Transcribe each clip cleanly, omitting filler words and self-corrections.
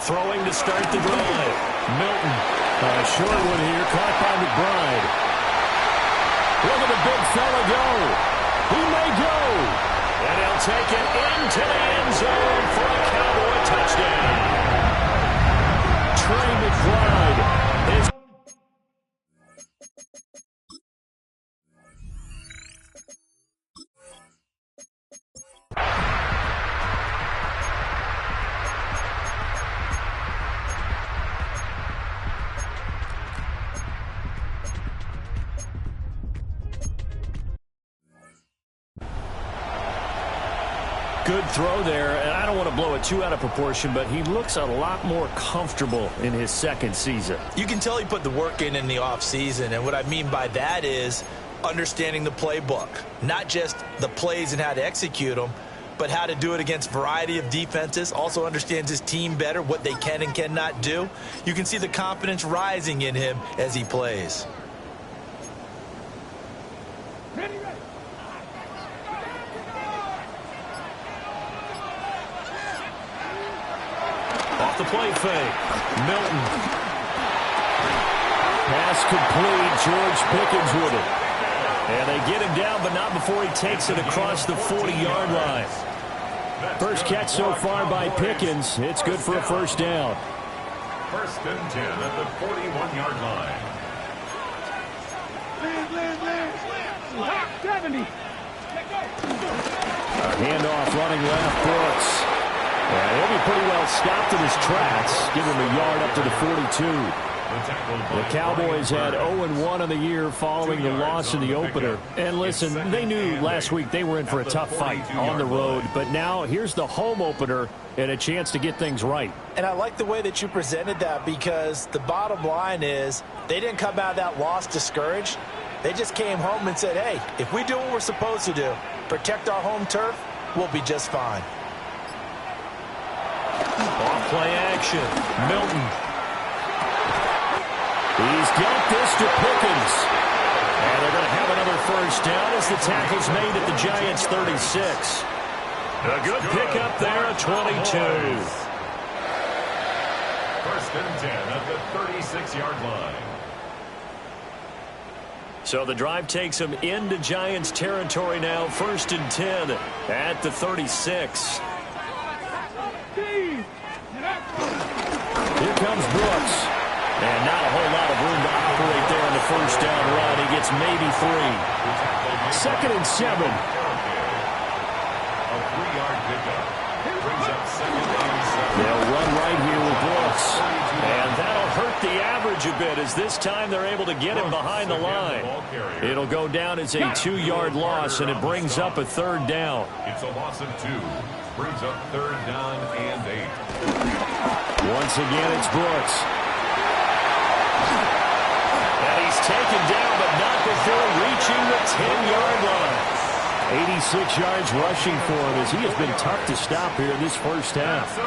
Throwing to start the drive. Milton. A short one here, caught by McBride. Look at the big fella go. He may go. And he'll take it into the end zone for a Cowboy touchdown. Trey McBride is... Good throw there, and I don't want to blow it too out of proportion, but he looks a lot more comfortable in his second season. You can tell he put the work in the offseason, and what I mean by that is understanding the playbook. Not just the plays and how to execute them, but how to do it against a variety of defenses. Also understands his team better, what they can and cannot do. You can see the confidence rising in him as he plays. Off the play fake. Milton. Pass complete. George Pickens with it. And they get him down, but not before he takes it across the 40-yard line. First catch so far by Pickens. It's good for a first down. First and 10 at the 41-yard line. 70. A handoff running left, Brooks. And he'll be pretty well stopped in his tracks. Give him a yard up to the 42. The Cowboys had 0-1 on the year following the loss in the opener. And listen, they knew last week they were in for a tough fight on the road. But now here's the home opener and a chance to get things right. And I like the way that you presented that, because the bottom line is they didn't come out of that loss discouraged. They just came home and said, hey, if we do what we're supposed to do, protect our home turf, we'll be just fine. Off play action. Milton. He's got this to Pickens. And they're going to have another first down as the tackle's made at the Giants' 36. A good pickup there at 22. First and 10 at the 36-yard line. So the drive takes them into Giants territory now. First and 10 at the 36. Here comes Brooks. And not a whole lot of room to operate there on the first down run. He gets maybe 3. Second and 7. A 3-yard pickup. Brings up second and 7. They'll run right here with Brooks. And that'll hurt the average a bit, as this time they're able to get him behind the line. It'll go down as a 2-yard loss, and it brings up a third down. It's a loss of 2. Brings up third down and 8. Once again, it's Brooks. And he's taken down, but not before reaching the 10-yard line. 86 yards rushing for him, as he has been tough to stop here in this first half.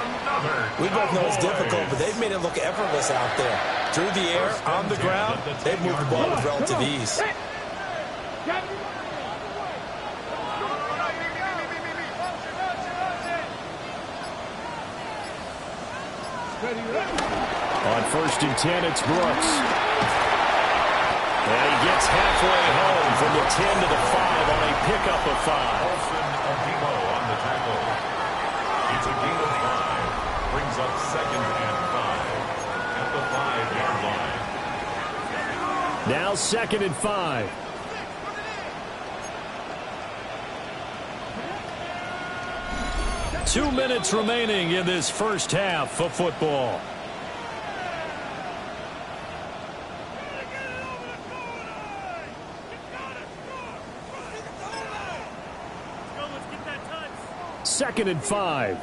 We both know it's difficult, but they've made it look effortless out there. Through the air, on the ground, they've moved the ball with relative ease. On first and 10, it's Brooks. And he gets halfway home from the 10 to the 5 on a pickup of 5. Olsen on the tackle. It's a gain of 5. Brings up second and 5 at the 5-yard line. Now second and 5. Two minutes remaining in this first half of football. Second and 5.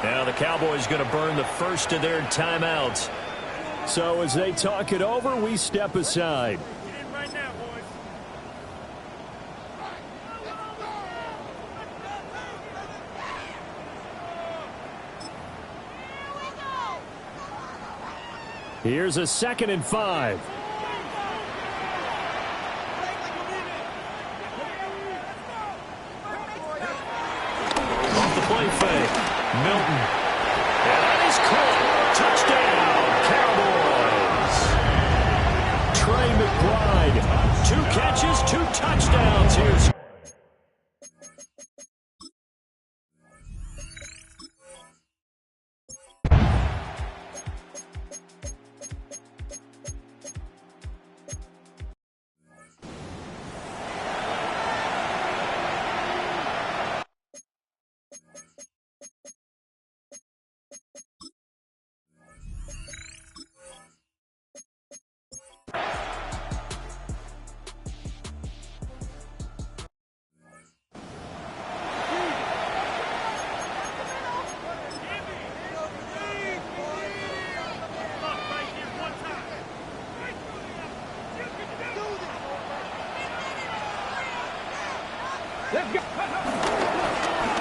Now the Cowboys going to burn the first of their timeouts. So as they talk it over, we step aside. Here's a second and 5. Milton. And that is caught. Touchdown, Cowboys. Trey McBride, 2 catches, 2 touchdowns here.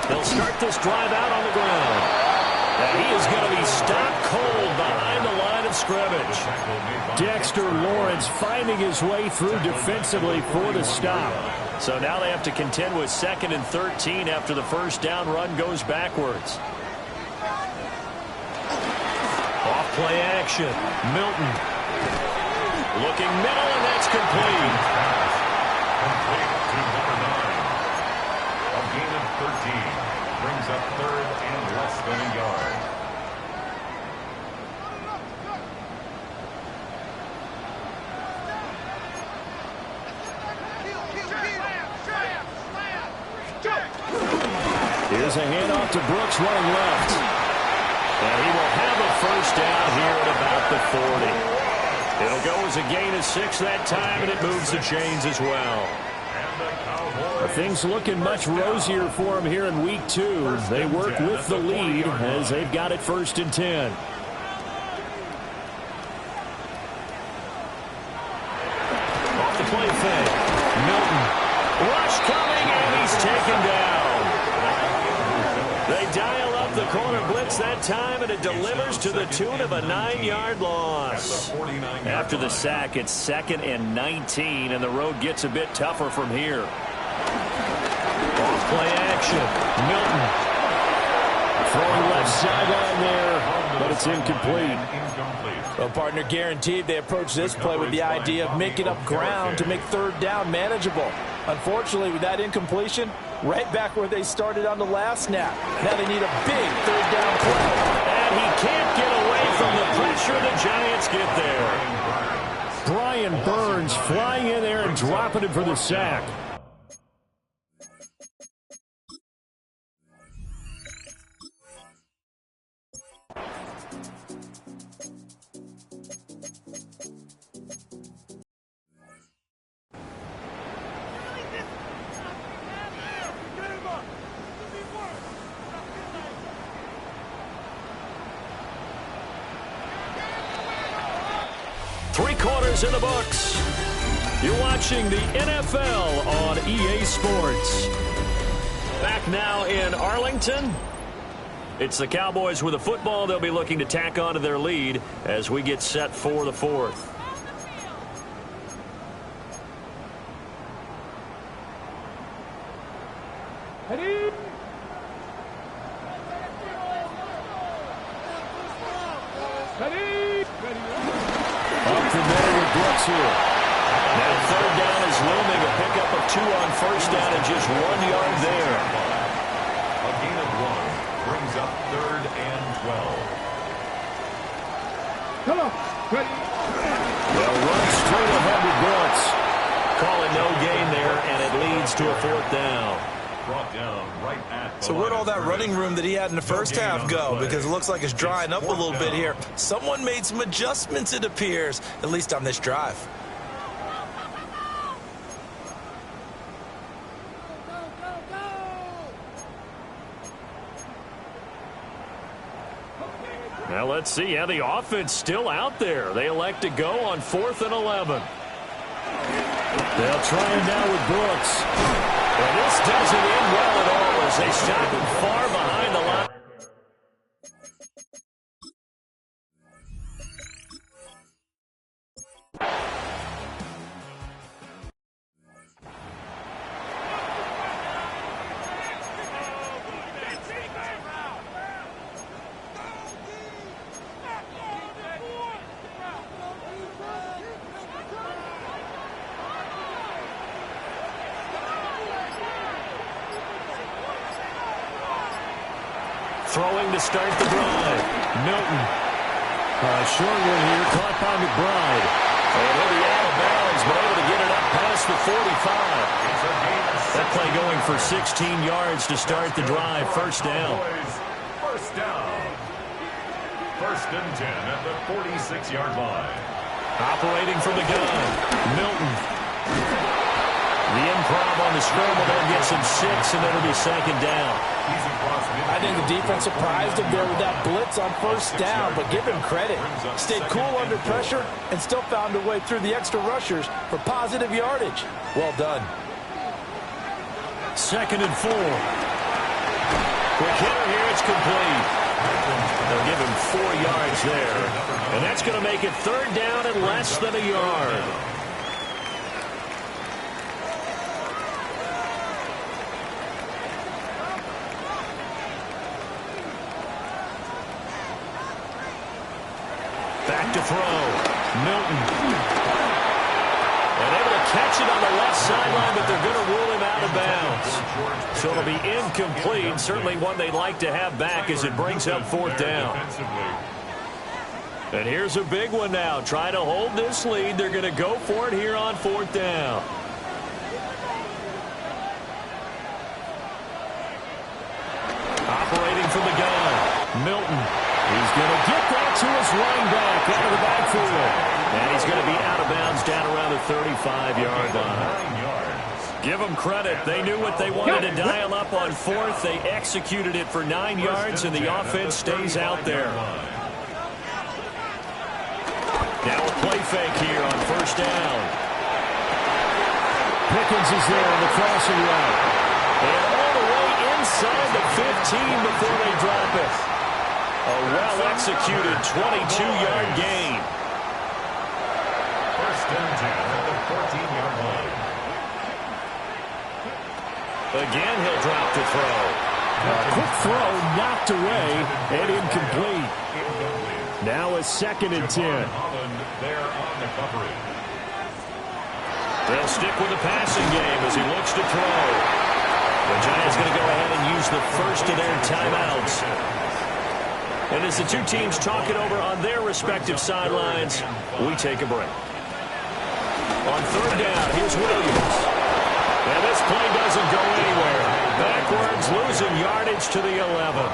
He'll start this drive out on the ground. And he is going to be stopped cold behind the line of scrimmage. Dexter Lawrence finding his way through defensively for the stop. So now they have to contend with 2nd and 13 after the first down run goes backwards. Off play action. Milton. Looking middle, and that's complete. Complete to number 9. A gain of 13. Brings up 3rd and less than a yard. Here's a handoff to Brooks running left. And he will have a first down here at about the 40. It'll go as a gain of 6 that time, and it moves the chains as well. Things looking much rosier for them here in week 2. They work with the lead as they've got it 1st and 10. Off the play fake. Milton. Rush coming, and he's taken down. They dial up the corner blitz that time, and it delivers to the tune of a 9-yard loss. After the sack, it's 2nd and 19, and the road gets a bit tougher from here. Off play action. Milton. Throwing left sideline there, but it's incomplete. Well, partner, guaranteed they approach this play with the idea of making up ground to make 3rd down manageable. Unfortunately, with that incompletion, right back where they started on the last snap. Now they need a big 3rd down play. And he can't get away from the pressure. The Giants get there. Brian Burns flying in there and dropping it for the sack. In the books. You're watching the NFL on EA Sports. Back now in Arlington. It's the Cowboys with a football. They'll be looking to tack on to their lead as we get set for the 4th. Here. Now 3rd down is looming, a pickup of 2 on 1st down and just 1 yard there. A gain of 1 brings up 3rd and 12. Come on, ready? They'll run straight ahead with Brooks. Call it no gain there, and it leads to a 4th down. Brought down right at the So where'd all that running room that he had in the first half go? Because it looks like it's drying up a little bit here. Someone made some adjustments, it appears, at least on this drive. Now let's see. Yeah, the offense still out there. They elect to go on 4th and 11. They'll try him now with Brooks. And this doesn't end well at all as they stop him far behind the line. Throwing to start the drive. Milton. Short one here, caught by McBride. And he'll be out of bounds, but able to get it up past the 45. That play going for 16 yards to start the drive. First down. First down. First and 10 at the 46-yard line. Operating from the gun. Milton. The improv on the scramble there gets him 6, and it'll be second down. I think the defense surprised him there with that blitz on first down, but give him credit. Stayed cool under pressure and still found a way through the extra rushers for positive yardage. Well done. Second and 4. Quick hitter here, it's complete. They'll give him 4 yards there. And that's going to make it third down and less than a yard. Back to throw. Milton. And able to catch it on the left sideline, but they're going to rule him out of bounds. So it'll be incomplete. Certainly one they'd like to have back as it brings up fourth down. And here's a big one now. Trying to hold this lead. They're going to go for it here on fourth down. Operating from the gun. Milton. He's going to get that to his running back out of the backfield. And he's going to be out of bounds down around the 35-yard line. Give them credit. They knew what they wanted to dial up on fourth. They executed it for 9 yards, and the offense stays out there. Now a play fake here on first down. Pickens is there on the crossing route. And all the way inside the 15 before they drop it. A well-executed 22-yard gain. First and 10 at the 14-yard line. Again, he'll drop to throw. A quick throw knocked away and incomplete. Now a second and 10. There on the coverage. They'll stick with the passing game as he looks to throw. The Giants going to go ahead and use the first of their timeouts. And as the two teams talk it over on their respective sidelines, we take a break. On third down, here's Williams. And this play doesn't go anywhere. Backwards, losing yardage to the 11.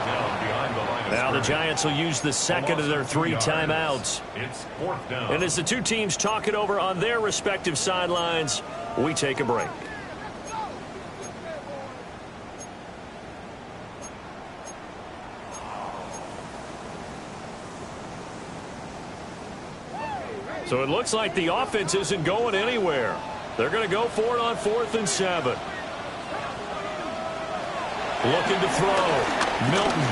Now the Giants will use the second of their 3 timeouts. It's fourth down. And as the two teams talk it over on their respective sidelines, we take a break. So it looks like the offense isn't going anywhere. They're going to go for it on 4th and 7. Looking to throw. Milton.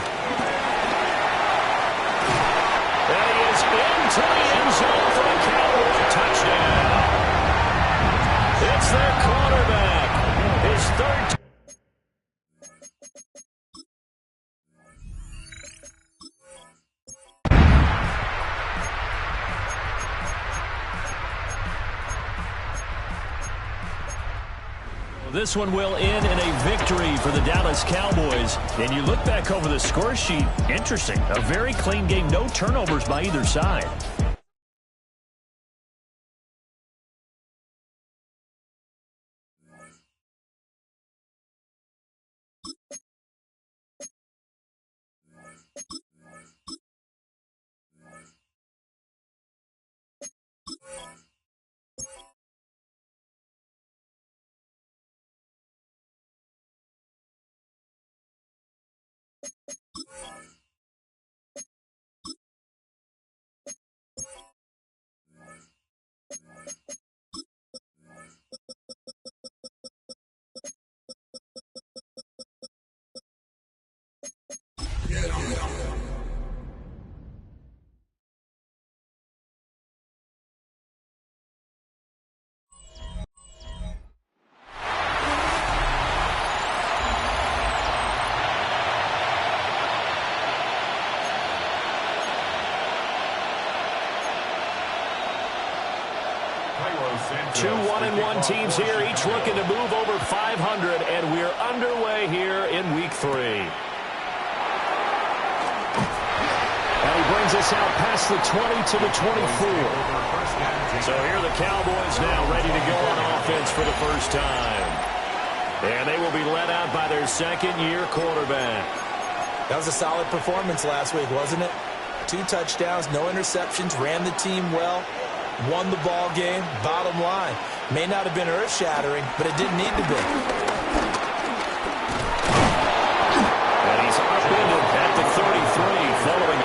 And he is into the end zone for a Cowboy touchdown. It's their quarterback. His third. This one will end in a victory for the Dallas Cowboys. And you look back over the score sheet, interesting. A very clean game, no turnovers by either side. Two 1-1 teams here, each looking to move over 500, and we're underway here in week 3. sends us out past the 20 to the 24. So here are the Cowboys now ready to go on offense for the first time. And they will be led out by their second-year quarterback. That was a solid performance last week, wasn't it? 2 touchdowns, no interceptions, ran the team well, won the ball game. Bottom line, may not have been earth-shattering, but it didn't need to be. And he's upended at the 33 following.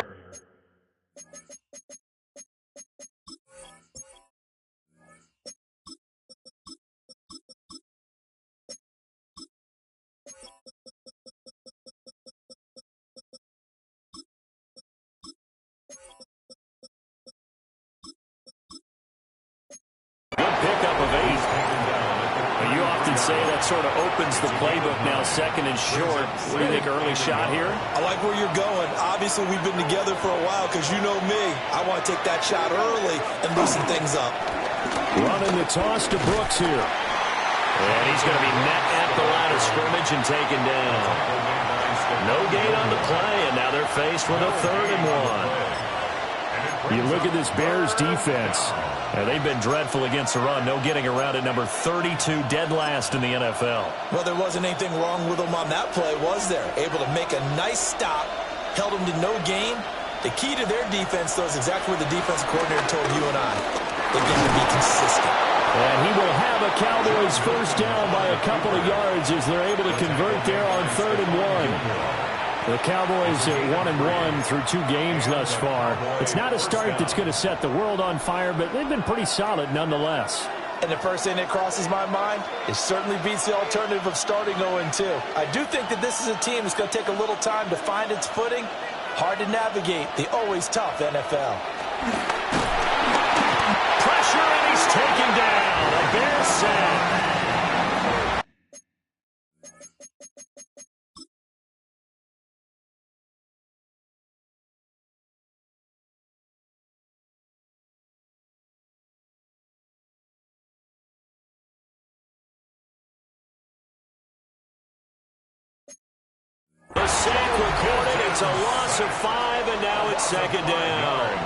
Good pickup of 8. You often say that sort of opens the playbook now, second and short. What do you think, early shot here? I like where you're going. Obviously, we've been together for a while because you know me. I want to take that shot early and loosen things up. Running the toss to Brooks here. And he's going to be met at the line of scrimmage and taken down. No gain on the play, and now they're faced with a 3rd and 1. You look at this Bears defense. They've been dreadful against the run. No getting around at number 32, dead last in the NFL. Well, there wasn't anything wrong with them on that play, was there? Able to make a nice stop, held them to no gain. The key to their defense, though, is exactly what the defensive coordinator told you and I. They get to be consistent. And he will have a Cowboys first down by a couple of yards as they're able to convert there on 3rd and 1. The Cowboys at 1-1 through 2 games thus far. It's not a start that's going to set the world on fire, but they've been pretty solid nonetheless. And the first thing that crosses my mind, it certainly beats the alternative of starting 0-2. I do think that this is a team that's going to take a little time to find its footing. Hard to navigate the always tough NFL. Pressure, and he's taken down. A Bears sack. The sack recorded. It's a loss of 5, and now it's 2nd down.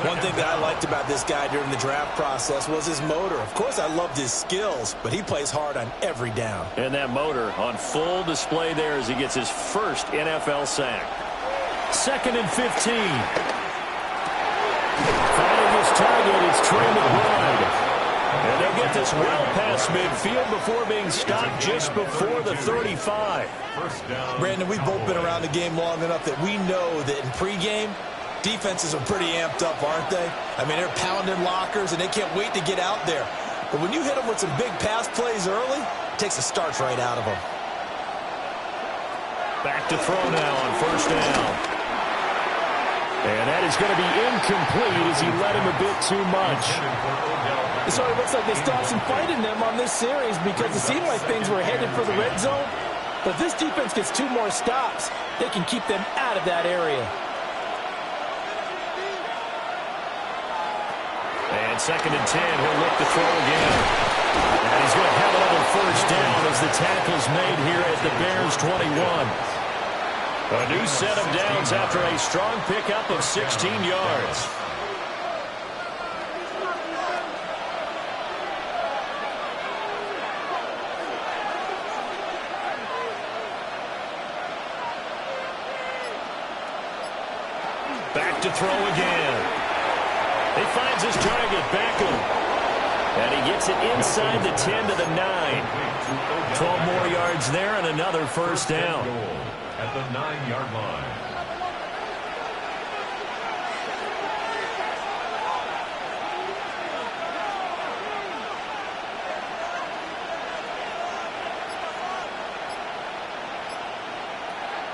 One thing that I liked about this guy during the draft process was his motor. Of course, I loved his skills, but he plays hard on every down. And that motor on full display there as he gets his first NFL sack. 2nd and 15. Finding his target, it's Trey McBride. And they'll get this well past midfield before being stopped just before the 35. Brandon, we've both been around the game long enough that we know that in pregame, defenses are pretty amped up, aren't they? I mean, they're pounding lockers, and they can't wait to get out there. But when you hit them with some big pass plays early, it takes the starch right out of them. Back to throw now on 1st down. And that is going to be incomplete as he led him a bit too much. It sort of looks like they stopped some fight in them on this series because it seemed like things were headed for the red zone. But if this defense gets 2 more stops, they can keep them out of that area. And 2nd and 10, he'll look to throw again. And he's going to have another first down as the tackle's made here at the Bears 21. A new set of downs after a strong pickup of 16 yards. Back to throw again. He finds his target, Beckham. And he gets it inside the 10 to the 9. 12 more yards there and another first down. At the 9-yard line.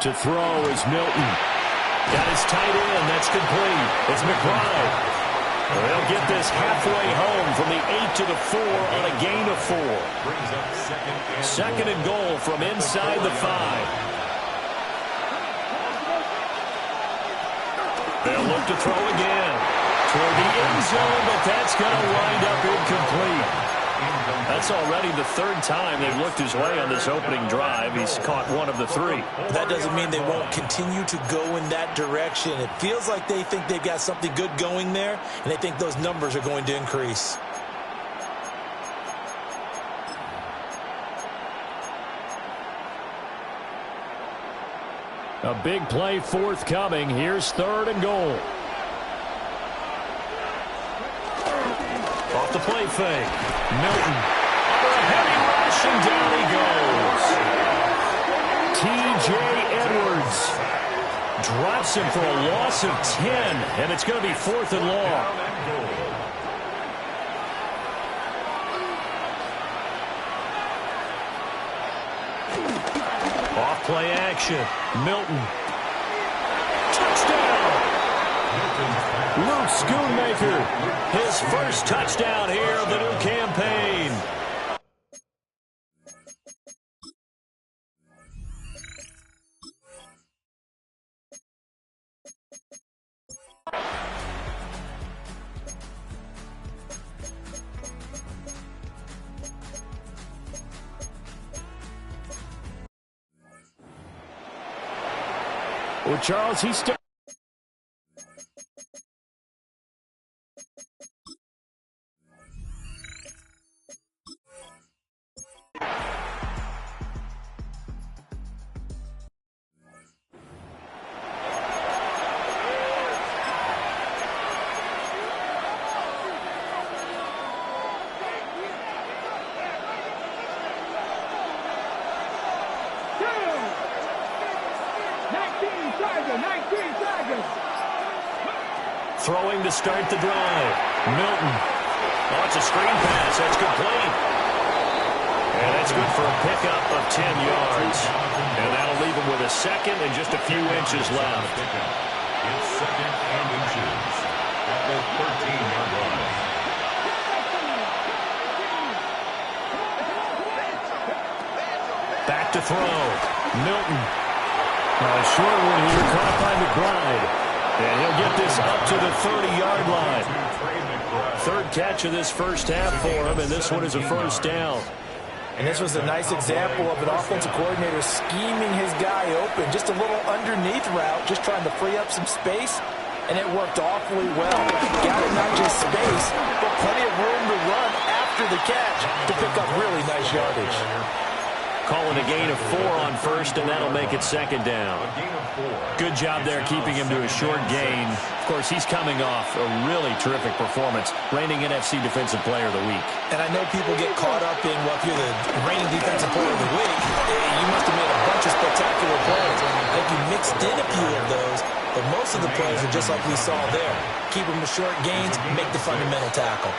To throw is Milton. Got his tight end. That's complete. It's McBride. They'll get this halfway home from the 8 to the 4 on a gain of 4. Brings up 2nd and goal from inside the 5. They'll look to throw again toward the end zone, but that's going to wind up incomplete. That's already the third time they've looked his way on this opening drive. He's caught one of the three. That doesn't mean they won't continue to go in that direction. It feels like they think they've got something good going there, and they think those numbers are going to increase. A big play forthcoming. Here's 3rd and goal. Off the play fake. Milton. Under a heavy rush, and down he goes. T.J. Edwards drops him for a loss of 10, and it's going to be 4th and long. Off play action. Milton. Touchdown! Luke Schoonmaker, his first touchdown here of the new campaign. Well, Charles, he's still. Throwing to start the drive. Milton. Oh, it's a screen pass. That's complete. And that's good for a pickup of 10 yards. And that'll leave him with a second and just a few inches left. It's 2nd and inches at the 13-yard line. Back to throw. Milton. Short one here, caught by McBride. And he'll get this up to the 30-yard line. 3rd catch of this first half for him, and this one is a first down. And this was a nice example of an offensive coordinator scheming his guy open. Just a little underneath route, just trying to free up some space, and it worked awfully well. Got him not just space, but plenty of room to run after the catch to pick up really nice yardage. Calling a gain of 4 on first, and that'll make it 2nd down. Good job there keeping him to a short gain. Of course, he's coming off a really terrific performance, reigning NFC Defensive Player of the Week. And I know people get caught up in, well, if you're the reigning Defensive Player of the Week, you must have made a bunch of spectacular plays. I think you mixed in a few of those, but most of the plays are just like we saw there. Keep them to short gains, make the fundamental tackle.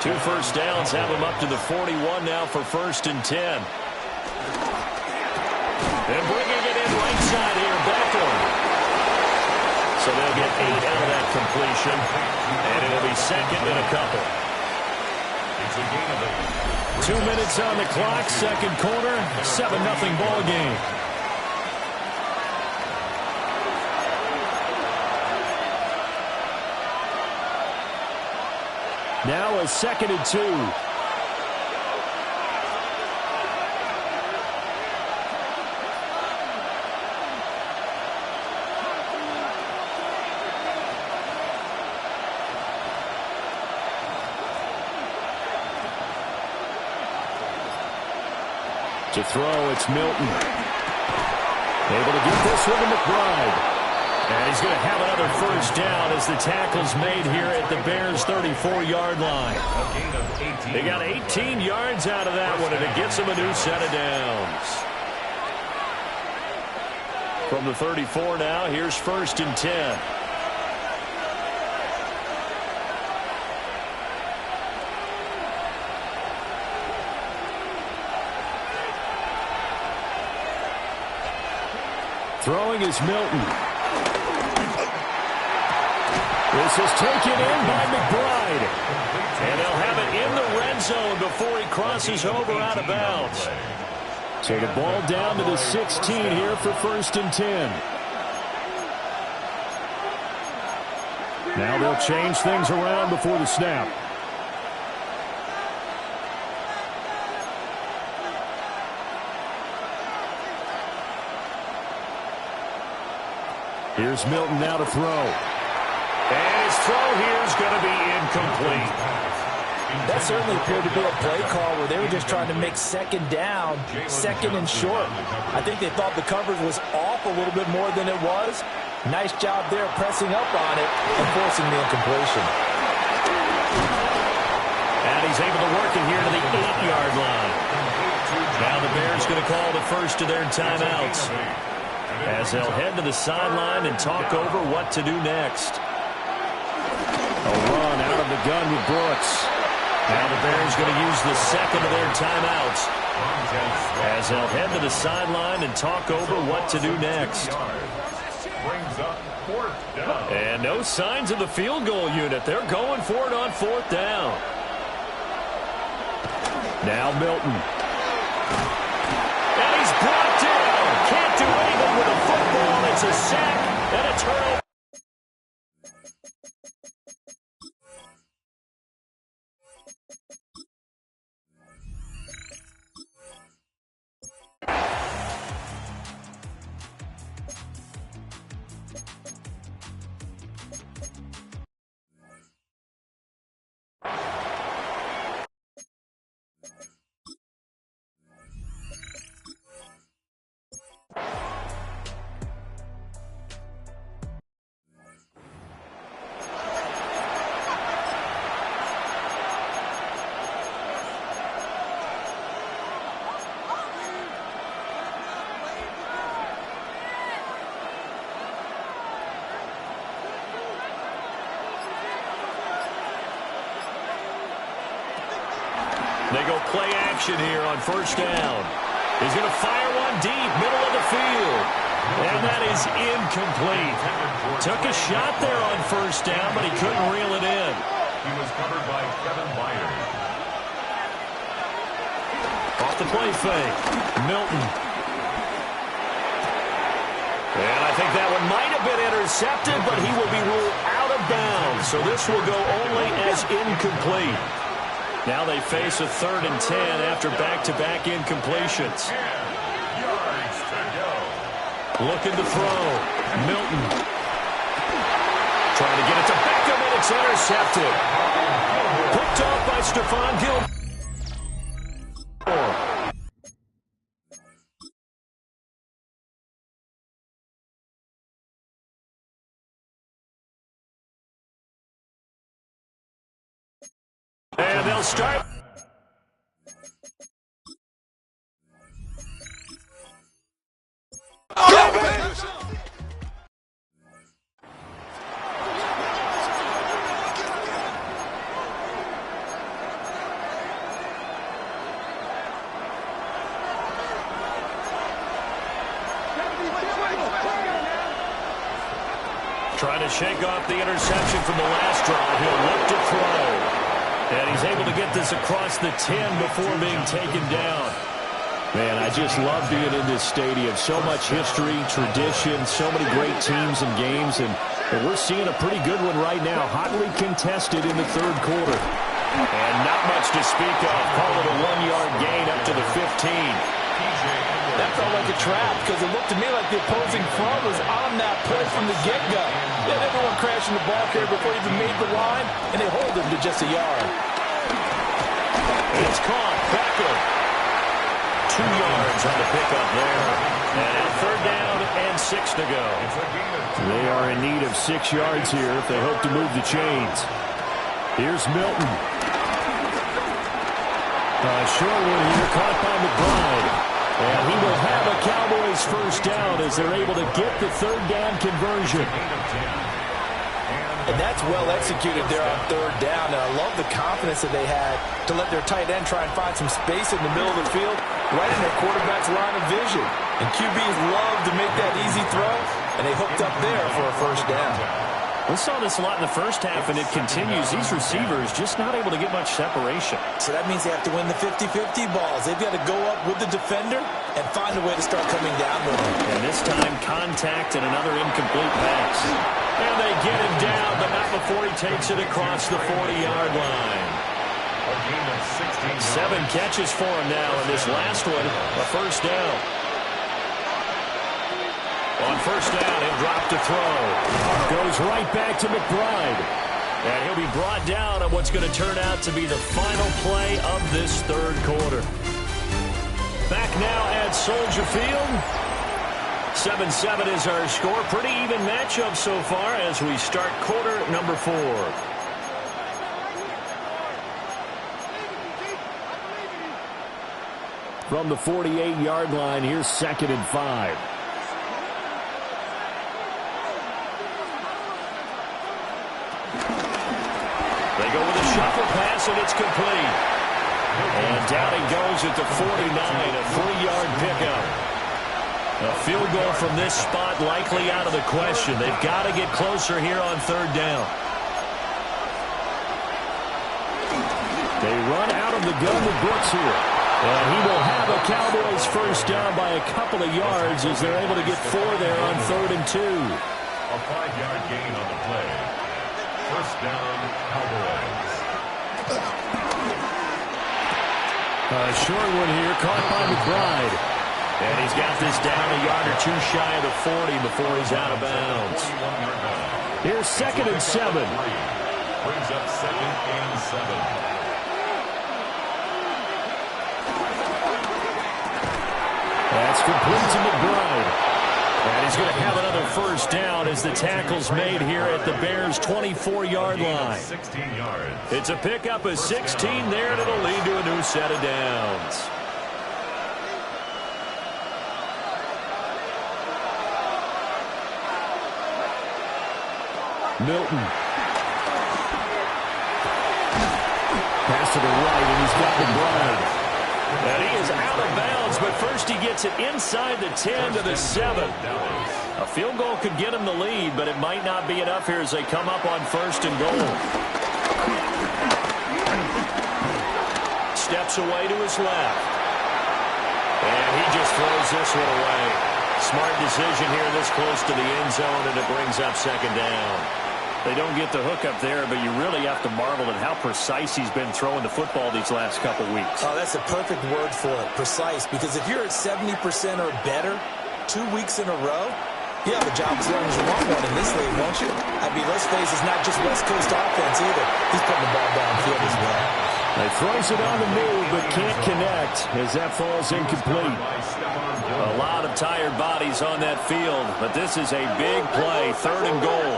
2 first downs have him up to the 41 now for 1st and 10. And bringing it in right side here, Beckham. So they'll get 8 out of that completion, and it'll be 2nd and a couple. It's a gain of 8. 2 minutes on the clock, 2nd quarter, 7-0 ball game. Now a 2nd and 2. To throw, it's Milton. Able to get this one to McBride. And he's going to have another first down as the tackle's made here at the Bears' 34-yard line. They got 18 yards out of that one, and it gets them a new set of downs. From the 34 now, here's 1st and 10. Throwing is Milton. This is taken in by McBride. And they'll have it in the red zone before he crosses over out of bounds. So the ball down to the 16 here for 1st and 10. Now they'll change things around before the snap. Here's Milton now to throw. And his throw here is going to be incomplete. That certainly appeared to be a play call where they were just trying to make second down, second and short. I think they thought the coverage was off a little bit more than it was. Nice job there pressing up on it and forcing the incompletion. And he's able to work it here to the 8-yard line. Now the Bears going to call the first of their timeouts, as they'll head to the sideline and talk over what to do next. A run out of the gun with Brooks. Now the Bears going to use the second of their timeouts, as they'll head to the sideline and talk over what to do next. And no signs of the field goal unit. They're going for it on fourth down. Now Milton. And he's brought down. Can't do anything with a football. It's a sack and a turnover. They go play action here on first down. He's going to fire one deep, middle of the field. And that is incomplete. Took a shot there on first down, but he couldn't reel it in. He was covered by Kevin Byard. Off the play fake, Milton. And I think that one might have been intercepted, but he will be ruled out of bounds. So this will go only as incomplete. Now they face a 3rd and 10 after back-to-back incompletions. 10 yards to go. Looking to throw. Milton. Trying to get it to Beckham, and it's intercepted. Picked off by Stephon Gilmore. And they'll start. Trying to shake off the interception from the last drive. He'll look to throw. And he's able to get this across the 10 before being taken down. Man, I just love being in this stadium. So much history, tradition, so many great teams and games. And we're seeing a pretty good one right now. Hotly contested in the 3rd quarter. And not much to speak of. Call it a 1-yard gain up to the 15. That felt like a trap because it looked to me like the opposing front was on that play from the get-go. They had everyone crashing the ball carrier before he even made the line, and they hold him to just a yard. It's caught. Beckham. 2 yards on the pickup there. And now 3rd down and 6 to go. They are in need of 6 yards here if they hope to move the chains. Here's Milton. Short one here, caught by McBride. And he will have a Cowboys first down as they're able to get the 3rd down conversion. And that's well executed there on 3rd down. And I love the confidence that they had to let their tight end try and find some space in the middle of the field, right in their quarterback's line of vision. And QBs love to make that easy throw, and they hooked up there for a first down. We saw this a lot in the first half, and it continues. These receivers just not able to get much separation. So that means they have to win the 50-50 balls. They've got to go up with the defender and find a way to start coming down with him. And this time, contact and another incomplete pass. And they get him down, but not before he takes it across the 40-yard line. 7 catches for him now, and this last one, a first down. On first down, he'll drop to throw. Goes right back to McBride. And he'll be brought down on what's going to turn out to be the final play of this third quarter. Back now at Soldier Field. 7-7 is our score. Pretty even matchup so far as we start quarter number 4. From the 48-yard line, here's 2nd and 5. They go with a shuffle pass, and it's complete. And down he goes at the 49, a 3-yard pickup. A field goal from this spot likely out of the question. They've got to get closer here on third down. They run out of the gun with Brooks here. And he will have a Cowboys first down by a couple of yards as they're able to get 4 there on 3rd and 2. A 5-yard gain on the play. First down, Cowboys. A short one here, caught by McBride. And he's got this down a yard or 2 shy of the 40 before he's out of bounds. Here's 2nd and 7. Brings up 2nd and 7. That's complete to McBride. And he's going to have another first down as the tackle's made here at the Bears' 24-yard line. 16 yards. It's a pickup of 16 there, and it'll lead to a new set of downs. Milton. Pass to the right, and he's got McBride. And he is out of bounds, but first he gets it inside the 10 to the 7. A field goal could get him the lead, but it might not be enough here as they come up on 1st and goal. Steps away to his left. And he just throws this one away. Smart decision here this close to the end zone, and it brings up 2nd down. They don't get the hook up there, but you really have to marvel at how precise he's been throwing the football these last couple weeks. Oh, that's a perfect word for it, precise, because if you're at 70% or better 2 weeks in a row, you have a job as long as you want one in this league, won't you? I mean, let's face it, it's not just West Coast offense either. He's putting the ball downfield as well. He throws it on the move, but can't connect as that falls incomplete. A lot of tired bodies on that field, but this is a big play, 3rd and goal.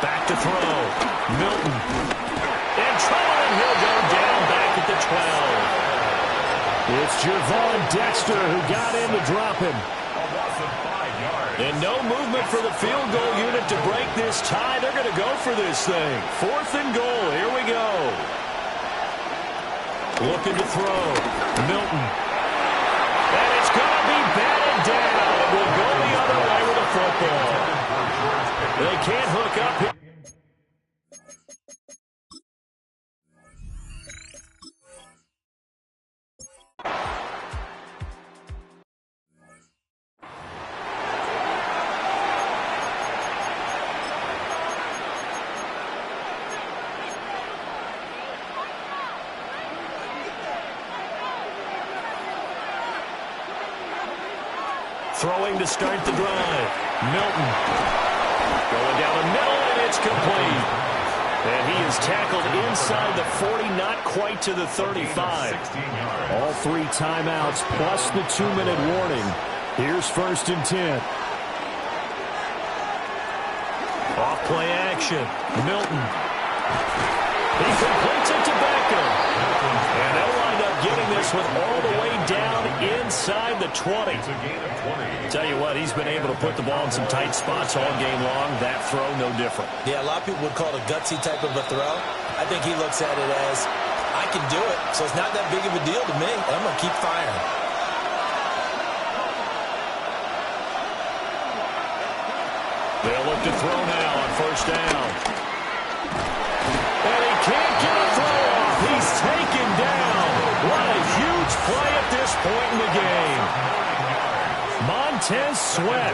Back to throw. Milton. And trouble, and he'll go down back at the 12. It's Javon Dexter who got in to drop him. And no movement for the field goal unit to break this tie. They're going to go for this thing. 4th and goal. Here we go. Looking to throw. Milton. And it's going to be batted down. It will go the other way with the football. They can't hook up here. Throwing to start the drive. Milton. Going down the middle, and it's complete. And he is tackled inside the 40, not quite to the 35. All 3 timeouts plus the 2-minute warning. Here's 1st and 10. Off play action. Milton. He completes it to Beckham. And they'll wind up getting this one all the way down inside the 20. Tell you what, he's been able to put the ball in some tight spots all game long. That throw, no different. Yeah, a lot of people would call it a gutsy type of a throw. I think he looks at it as, I can do it, so it's not that big of a deal to me, and I'm going to keep firing. They'll look to throw now on 1st down. And he can't get a throw off. He's taken down. What a huge play at this point in the game. Montez Sweat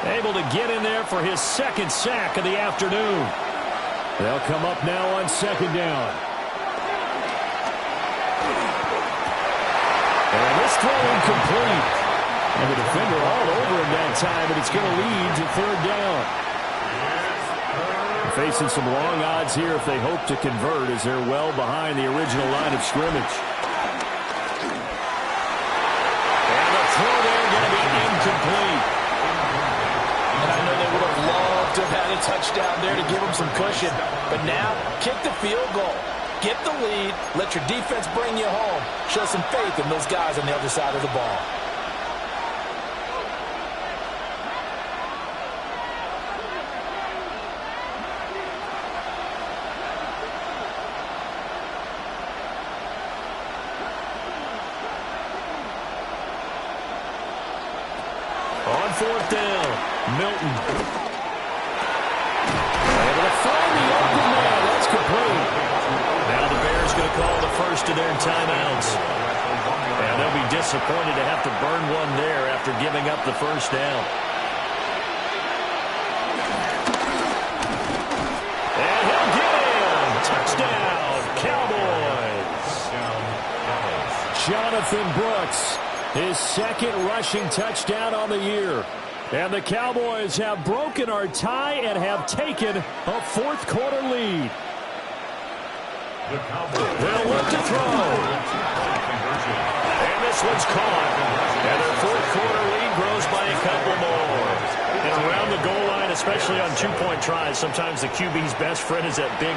able to get in there for his 2nd sack of the afternoon. They'll come up now on 2nd down. incomplete. And the defender all over him that time, and it's going to lead to third down. Facing some long odds here if they hope to convert, as they're well behind the original line of scrimmage. And the throw there going to be incomplete. And I know they would have loved to have had a touchdown there to give them some cushion. But now, kick the field goal. Get the lead. Let your defense bring you home. Show some faith in those guys on the other side of the ball. On fourth down, Milton. Able to find the open man. That's complete. Now the Bears going to call the first of their timeouts. And they'll be disappointed to have to burn one there after giving up the first down. And he'll get in. Touchdown, Cowboys. Jonathan Brooks. His second rushing touchdown on the year. And the Cowboys have broken our tie and have taken a fourth-quarter lead. They'll look to throw. And this one's caught. And their fourth-quarter lead grows by a couple more. And around the goal line, especially on two-point tries, sometimes the QB's best friend is that big...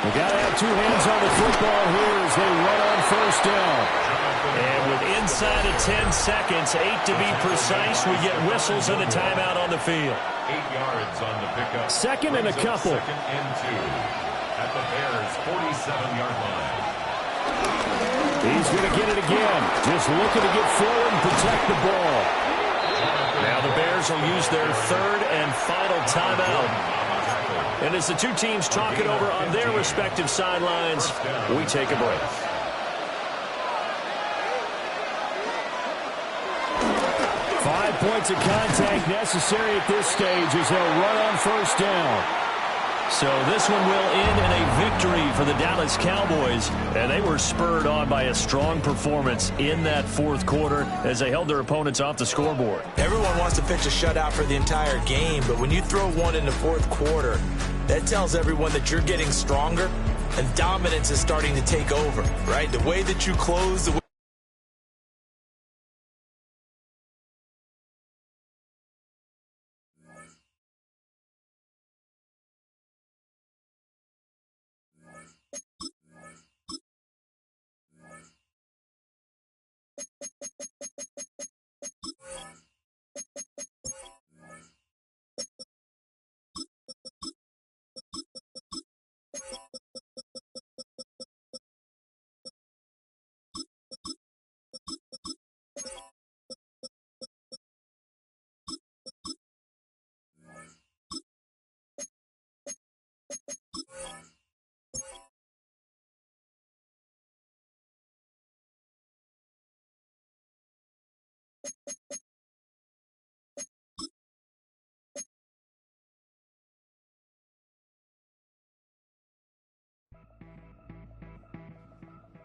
They got to have two hands on the football here as they run on first down. And with inside of 10 seconds, 8 to be precise, we get whistles and a timeout on the field. 8 yards on the pickup. Second and a couple. Second and 2 at the Bears' 47-yard line. He's going to get it again. Just looking to get forward and protect the ball. Now the Bears will use their third and final timeout. And as the two teams talk it over on their respective sidelines, we take a break. Five points of contact necessary at this stage as they'll run on first down. So this one will end in a victory for the Dallas Cowboys. And they were spurred on by a strong performance in that fourth quarter as they held their opponents off the scoreboard. Everyone wants to pitch a shutout for the entire game, but when you throw one in the fourth quarter, that tells everyone that you're getting stronger and dominance is starting to take over, right? The way that you close, the way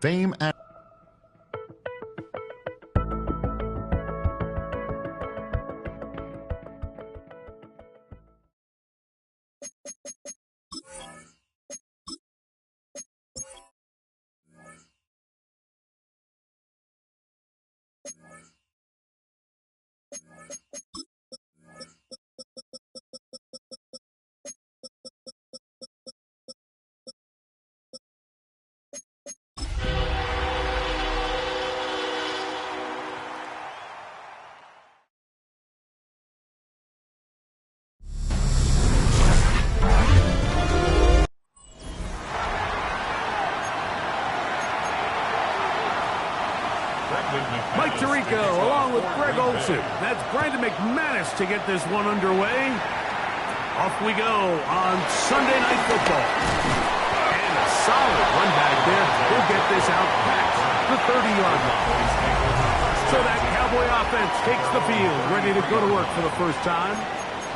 Fame and Mike Tirico along with Greg Olsen. That's Brandon McManus to get this one underway. Off we go on Sunday Night Football. And a solid run back there. He'll get this out past the 30-yard line. So that Cowboy offense takes the field, ready to go to work for the first time.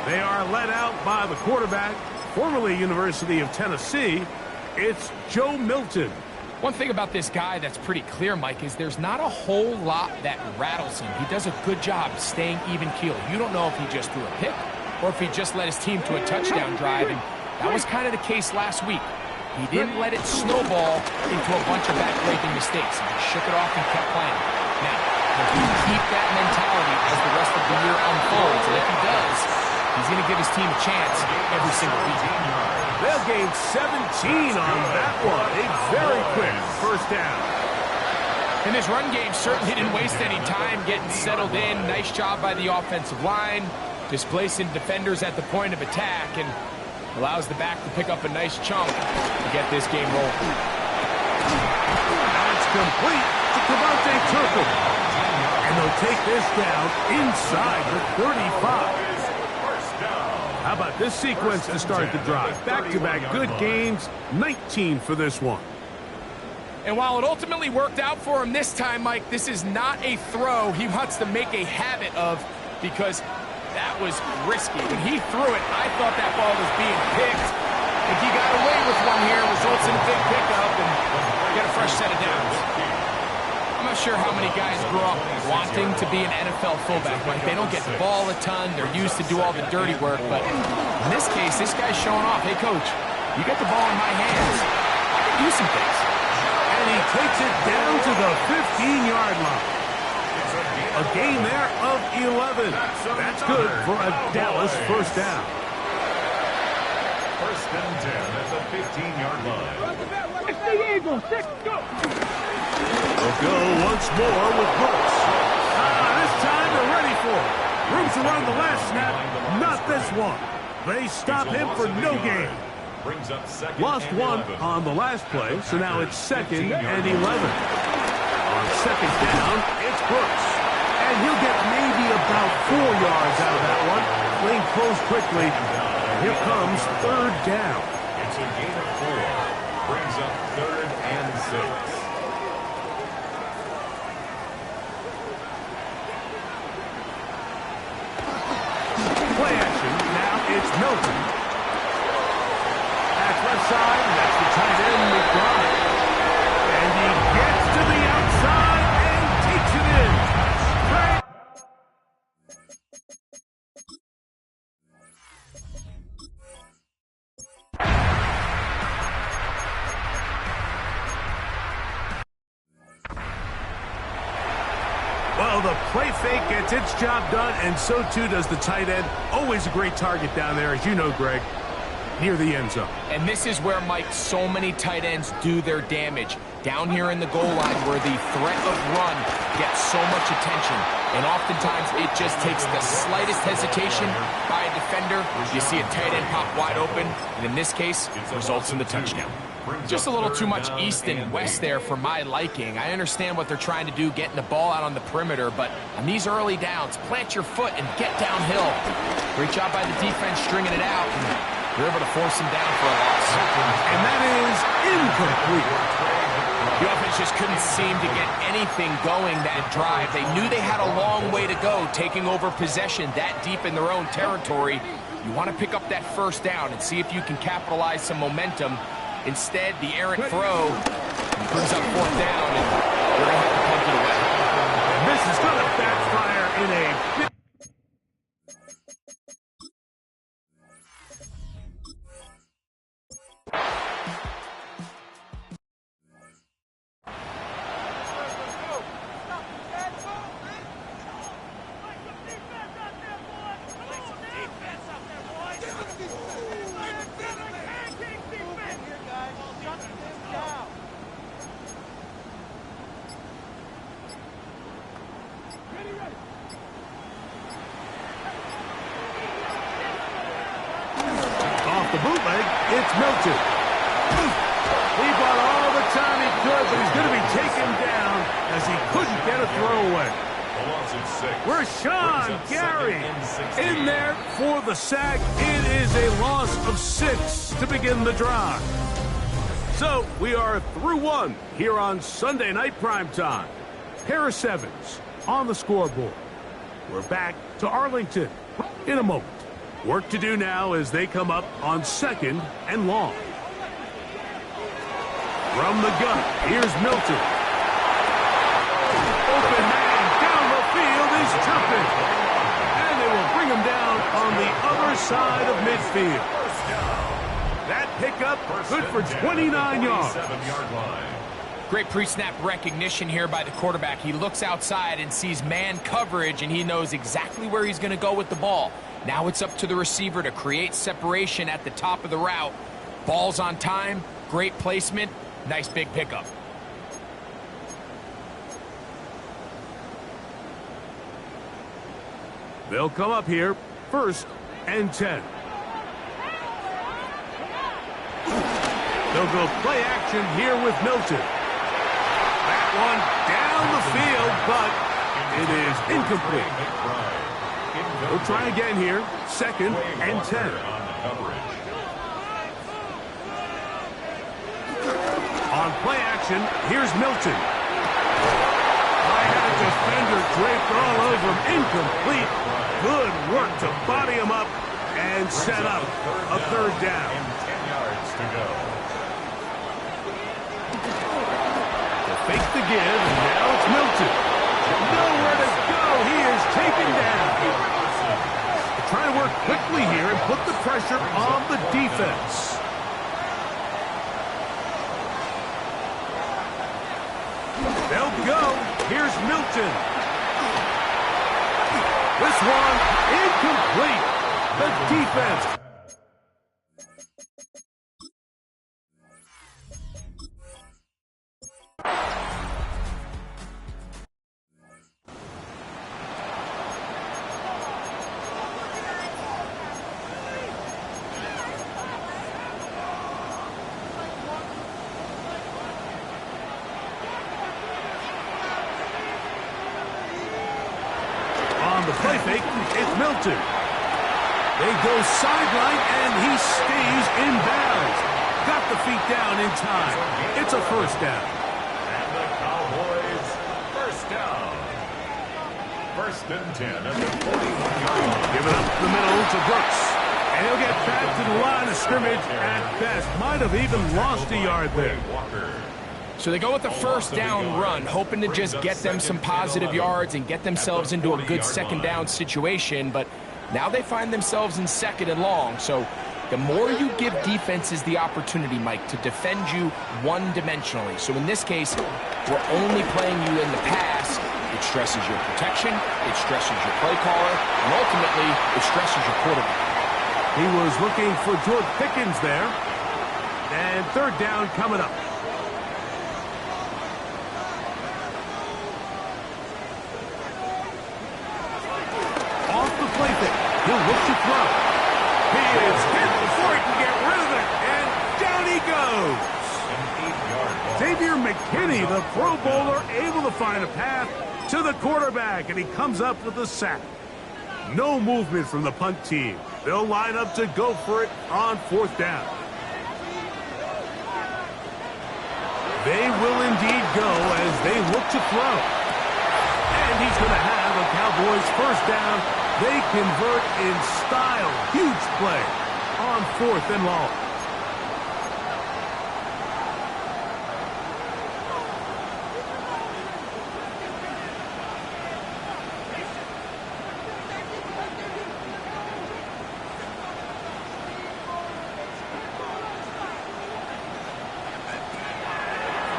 They are led out by the quarterback, formerly University of Tennessee. It's Joe Milton. One thing about this guy that's pretty clear, Mike, is there's not a whole lot that rattles him. He does a good job staying even keel. You don't know if he just threw a pick or if he just led his team to a touchdown drive, and that was kind of the case last week. He didn't let it snowball into a bunch of backbreaking mistakes. He just shook it off and kept playing. Now, if he keep that mentality as the rest of the year unfolds, and if he does, he's going to give his team a chance every single week. They'll gain 17 on that one. A very quick first down. And this run game certainly didn't waste any time getting settled in. Nice job by the offensive line, displacing defenders at the point of attack, and allows the back to pick up a nice chunk to get this game rolling. Now it's complete to Cavante Turpin. And they'll take this down inside the 35. How about this sequence to start the drive? Back-to-back good gains, 19 for this one. And while it ultimately worked out for him this time, Mike, this is not a throw he wants to make a habit of, because that was risky. When he threw it, I thought that ball was being picked. If he got away with one here, results in a big pickup and get a fresh set of downs. I'm not sure how many guys grew up wanting to be an NFL fullback, right? They don't get the ball a ton. They're used to do all the dirty work. But in this case, this guy's showing off. Hey, coach, you got the ball in my hands. I can do some things. And he takes it down to the 15-yard line. A gain there of 11. That's good for a Dallas first down. First and 10 at the 15-yard line. It's the Eagles. Let's go. They'll go once more with Brooks. This time they're ready for it. Room to run the last snap, not this one. They stop him for no gain. Brings up second Lost and one 11. on the last play, so now it's second and 11. On second down, it's Brooks. And he'll get maybe about 4 yards out of that one. Lane closed quickly. Here comes third down. It's a gain of 4. Brings up third and 6. Play action. Now it's Milton. That's left side. That's the tight end, McBride. And he gets to the outside and takes it in. Well, the play fake gets its job done, and so too does the tight end. Always a great target down there, as you know, Greg, near the end zone. And this is where, Mike, so many tight ends do their damage. Down here in the goal line where the threat of run gets so much attention. And oftentimes it just takes the slightest hesitation by a defender. You see a tight end pop wide open, and in this case, it results in the touchdown. Just a little too much east and west there for my liking. I understand what they're trying to do, getting the ball out on the perimeter, but on these early downs, plant your foot and get downhill. Great job by the defense stringing it out, and they're able to force him down for a loss. And that is incomplete. The offense just couldn't seem to get anything going that drive. They knew they had a long way to go, taking over possession that deep in their own territory. You want to pick up that first down and see if you can capitalize some momentum. Instead, the errant throw brings up fourth down, and they're going to have to punt it away. This is going to backfire in a big... Off the bootleg, it's Milton. He bought all the time he could, but he's going to be taken down as he couldn't get a throwaway. A loss of 6. Rashawn Gary in there for the sack. It is a loss of 6 to begin the drive. So we are through one here on Sunday Night Primetime. Harris Evans on the scoreboard. We're back to Arlington in a moment. Work to do now as they come up on 2nd and long. From the gun, here's Milton. Open man down the field is Turpin. And they will bring him down on the other side of midfield. That pickup good for 29 yards. Great pre-snap recognition here by the quarterback. He looks outside and sees man coverage, and he knows exactly where he's going to go with the ball. Now it's up to the receiver to create separation at the top of the route. Ball's on time, great placement, nice big pickup. They'll come up here, 1st and 10. They'll go play action here with Milton. That one down the field, but it is incomplete. We'll try again here, 2nd and 10. On play action, here's Milton. I had a defender draped all over him, incomplete. Good work to body him up and set up a 3rd down. 10 yards to go. Fake the give, and now it's Milton. Nowhere to go. He is taken down. Trying to work quickly here and put the pressure on the defense. They'll go. Here's Milton. This one incomplete. The defense. Play fake, it's Milton. They go sideline, and he stays in bounds. Got the feet down in time. It's a 1st down. And the Cowboys, 1st down. 1st and 10 at the 41-yard line. Give it up the middle to Brooks. And he'll get back to the line of scrimmage at best. Might have even lost a yard there. So they go with the 1st down run, hoping to just get them some positive yards and get themselves into a good 2nd down situation, but now they find themselves in 2nd and long. So the more you give defenses the opportunity, Mike, to defend you one-dimensionally. So in this case, we're only playing you in the pass. It stresses your protection, it stresses your play caller, and ultimately, it stresses your quarterback. He was looking for George Pickens there. And 3rd down coming up. He'll look to throw. He is hit before he can get rid of it, and down he goes. Xavier McKinney, the Pro Bowler, able to find a path to the quarterback, and he comes up with a sack. No movement from the punt team. They'll line up to go for it on 4th down. They will indeed go as they look to throw. And he's going to have a Cowboys 1st down. They convert in style. Huge play on 4th and long.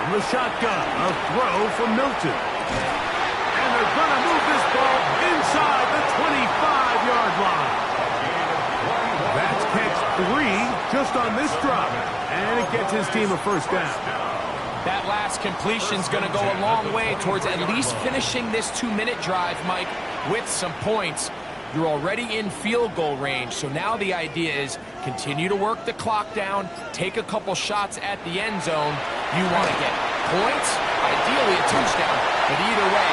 From the shotgun, a throw from Milton. And they're going to move this ball inside the 25-yard line. That's catch 3 just on this drop. And it gets his team a 1st down. That last completion's going to go a long way towards at least finishing this 2-minute drive, Mike, with some points. You're already in field goal range, so now the idea is continue to work the clock down, take a couple shots at the end zone. You want to get points, ideally a touchdown. But either way,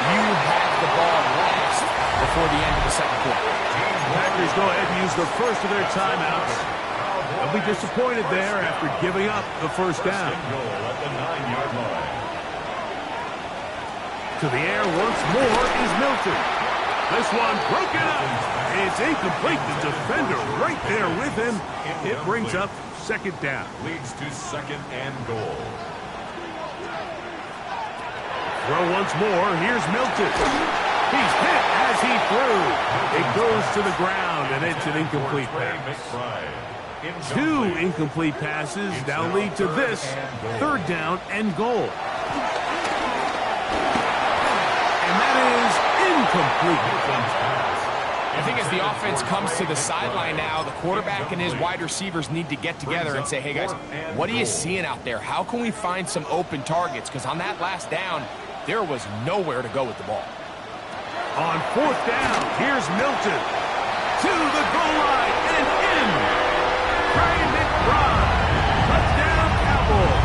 you have the ball last before the end of the second quarter. Packers go ahead and use the first of their timeouts. They'll be disappointed there after giving up the first down. Goal at the 9-yard line. To the air once more is Milton. This one broken up. It's incomplete. The defender right there with him. It brings up second down. Leads to second and goal. Throw once more. Here's Milton. He's hit as he threw. It goes to the ground, and it's an incomplete pass. Two incomplete passes now lead to this third down and goal. And that is incomplete. I think as the offense comes to the sideline now, the quarterback and his wide receivers need to get together and say, hey, guys, what are you seeing out there? How can we find some open targets? Because on that last down, there was nowhere to go with the ball. On fourth down, here's Milton. To the goal line and in. Brian McBride. Touchdown, Cowboys.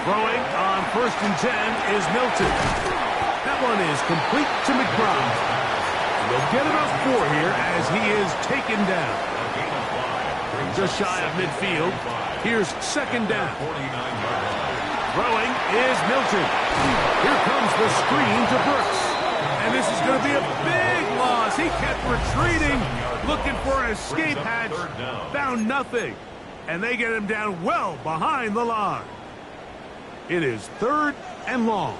Throwing on 1st and 10 is Milton. That one is complete to McBride. They'll get about 4 here as he is taken down. Just shy of midfield. Here's second down. Throwing is Milton. Here comes the screen to Brooks. And this is going to be a big loss. He kept retreating, looking for an escape hatch. Found nothing. And they get him down well behind the line. It is third and long.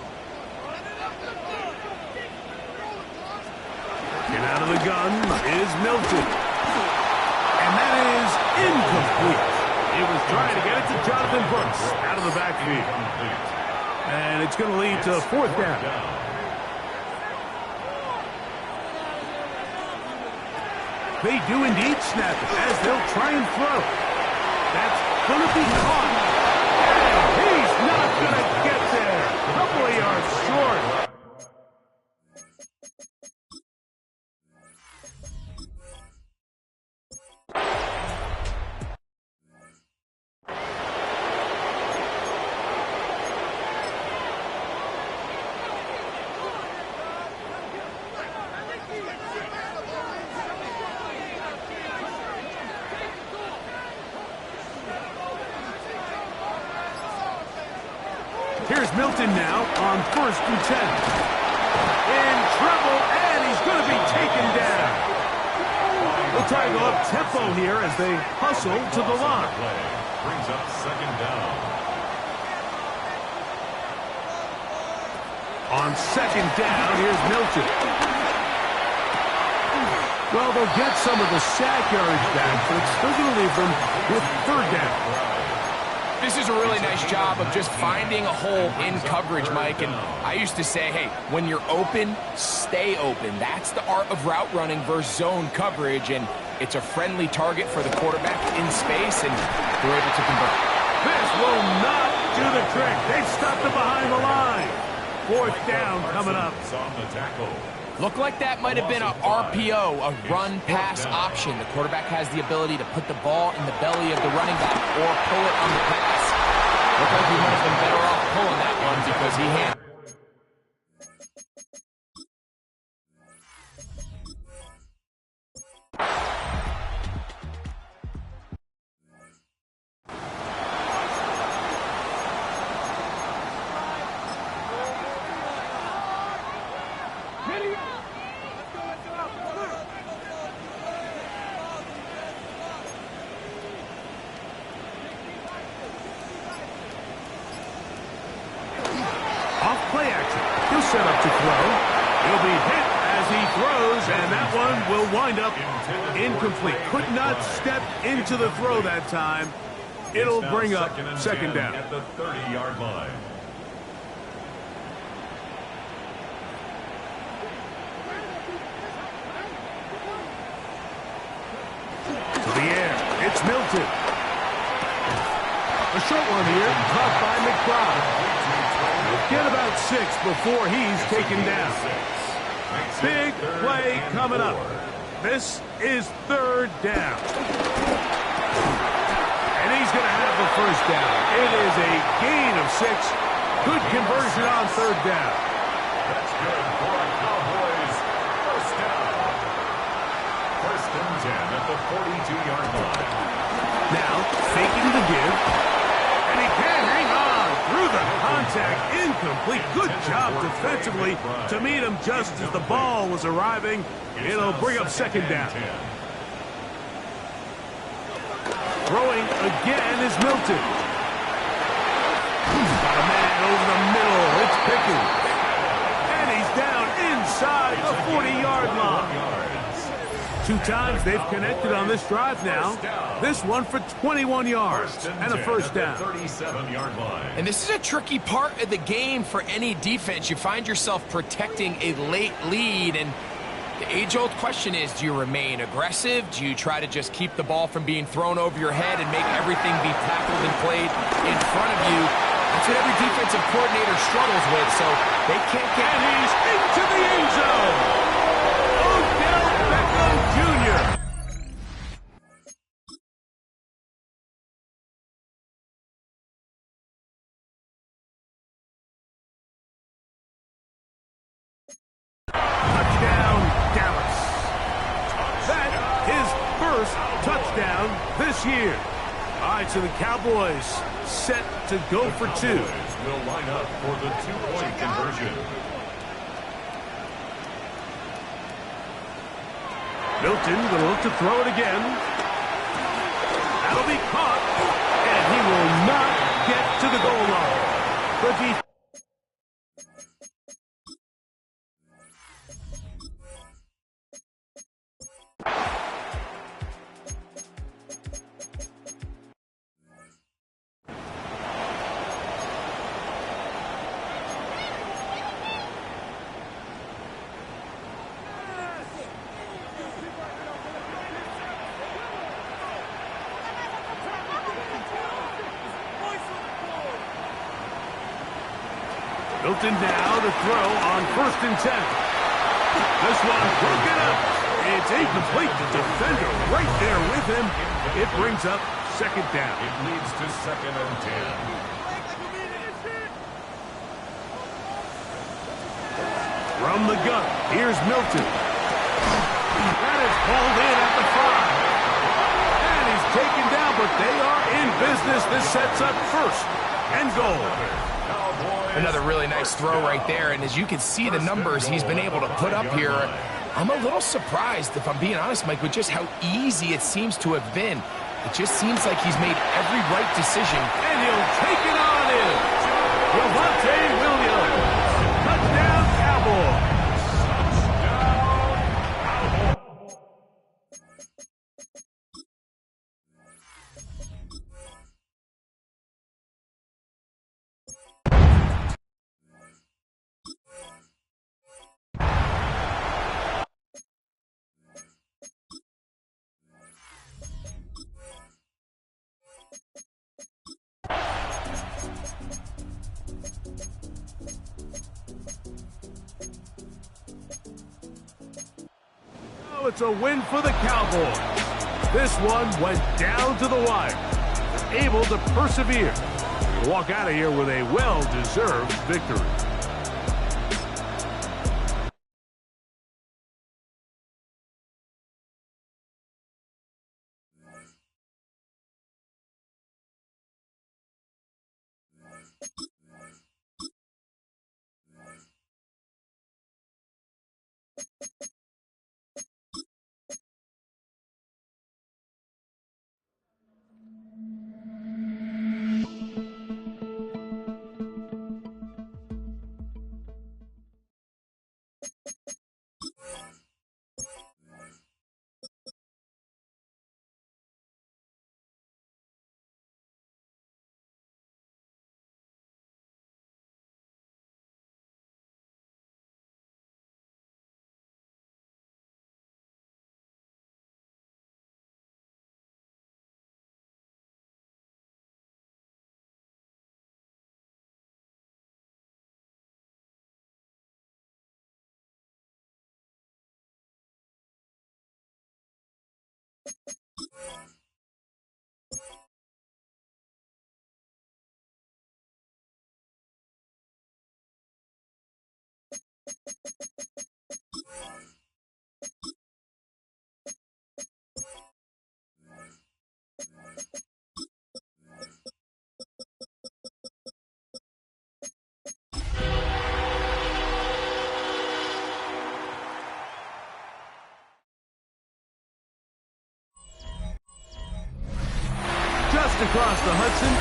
Get out of the gun is Milton. And that is incomplete. He was trying to get it to Jonathan Brooks out of the backfield. And it's going to lead to fourth down. They do indeed snap it as they'll try and throw. That's going to be caught. He's not going to get there. A couple of yards short. Here's Milton now on 1st and 10. In trouble, and he's going to be taken down. They'll try to go up tempo here as they hustle to the line. Brings up second down. On second down, here's Milton. Well, they'll get some of the sack yardage back, but it's still going to leave them with third down. This is a really nice job of just finding a hole in coverage, Mike. And I used to say, hey, when you're open, stay open. That's the art of route running versus zone coverage. And it's a friendly target for the quarterback in space, and they're able to convert. This will not do the trick. They've stopped it behind the line. Fourth down coming up. On the tackle. Looked like that might have been a RPO, a run-pass option. The quarterback has the ability to put the ball in the belly of the running back or pull it on the pass. Looked like he might have been better off pulling that one because he handled. Off play set up to throw. He'll be hit as he throws, and that one will wind up incomplete. Could not step into the throw that time. It'll bring up second down. At the 30-yard line. To the air. It's Milton. A short one here, caught by McBride. Get about 6 before he's taken down. Big play coming up. This is third down. And he's going to have the first down. It is a gain of 6. Good conversion on third down. That's good for a Cowboys first down. First and 10 at the 42-yard line. Now, faking the give. And he can hang on through the contact. Incomplete. Good job defensively to meet him just as the ball was arriving. It'll bring up second down. Throwing again is Milton. Got a man over the middle. It's Pickens. And he's down inside the 40-yard line. 2 times they've connected on this drive now. This one for 21 yards and a first down. 37-yard line. And this is a tricky part of the game for any defense. You find yourself protecting a late lead, and the age-old question is, do you remain aggressive? Do you try to just keep the ball from being thrown over your head and make everything be tackled and played in front of you? That's what every defensive coordinator struggles with, so they can't get... And he's into the end zone. Odell Beckham Jr. Touchdown, Dallas. That is first touchdown this year. All right, so the Cowboys set to go for 2. Will line up for the 2-point conversion. Milton going to look to throw it again. That'll be caught, and he will not get to the goal line. The defense. Milton now to throw on first and 10. This one broken up. It's incomplete. The defender right there with him. It brings up second down. It leads to second and 10. From the gun, here's Milton. That is hauled in at the 5. And he's taken down, but they are in business. This sets up first and goal. Another really nice throw right there, and as you can see the numbers he's been able to put up here, I'm a little surprised, if I'm being honest, Mike, with just how easy it seems to have been. It just seems like he's made every right decision. And he'll take it on in. Javonte Williams. Touchdown, Cowboys. It's a win for the Cowboys. This one went down to the wire. Able to persevere. Walk out of here with a well-deserved victory. Just across the Hudson.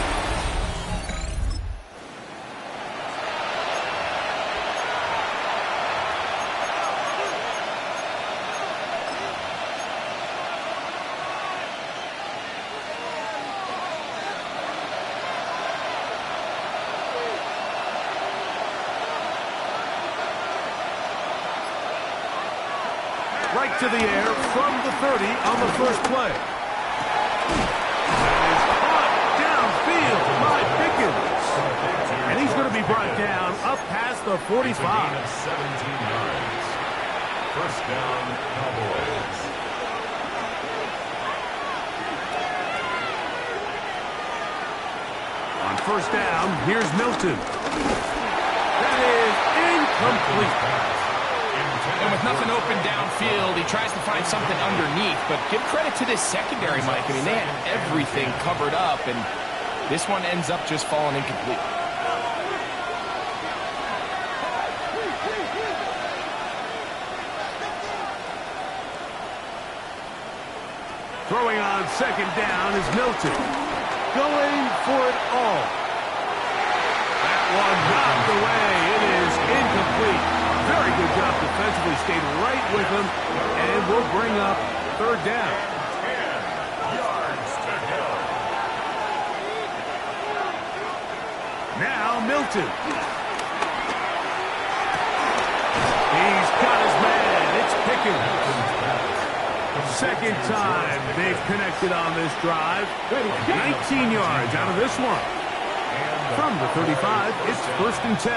Right to the air from the 30 on the first play. That is caught downfield by Pickens. And he's going to be brought down up past the 45. 17 yards. First down, Cowboys. On first down, here's Milton. That is incomplete. And with nothing open downfield, he tries to find something underneath. But give credit to this secondary, Mike. I mean, they had everything covered up, and this one ends up just falling incomplete. Throwing on second down is Milton. Going for it all. That one knocked away. It is incomplete. Very good job defensively. Stayed right with him. And will bring up third down. 10 yards to go. Now Milton. He's got his man. It's Pickens. Second time they've connected on this drive. 19 yards out of this one. From the 35, it's first and 10.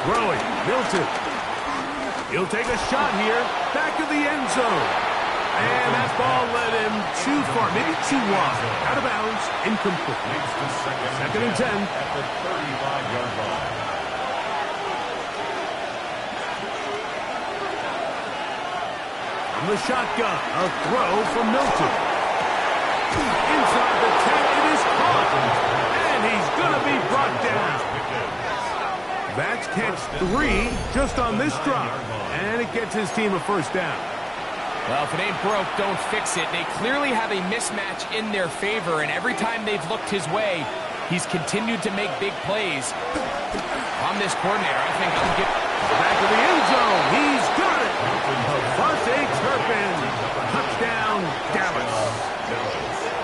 Throwing, Milton. He'll take a shot here. Back of the end zone. And that ball led him too far, maybe too wide. Out of bounds, incomplete. Second and 10. At the 35-yard line. From the shotgun, a throw from Milton. Inside the 10, it is caught. And he's going to be brought down. That's catch 3 just on this drop. And it gets his team a first down. Well, if it ain't broke, don't fix it. They clearly have a mismatch in their favor, and every time they've looked his way, he's continued to make big plays. I'm this coordinator. I think I'm getting... Back of the end zone. He's got it. Devontae Turpin. Touchdown, Dallas.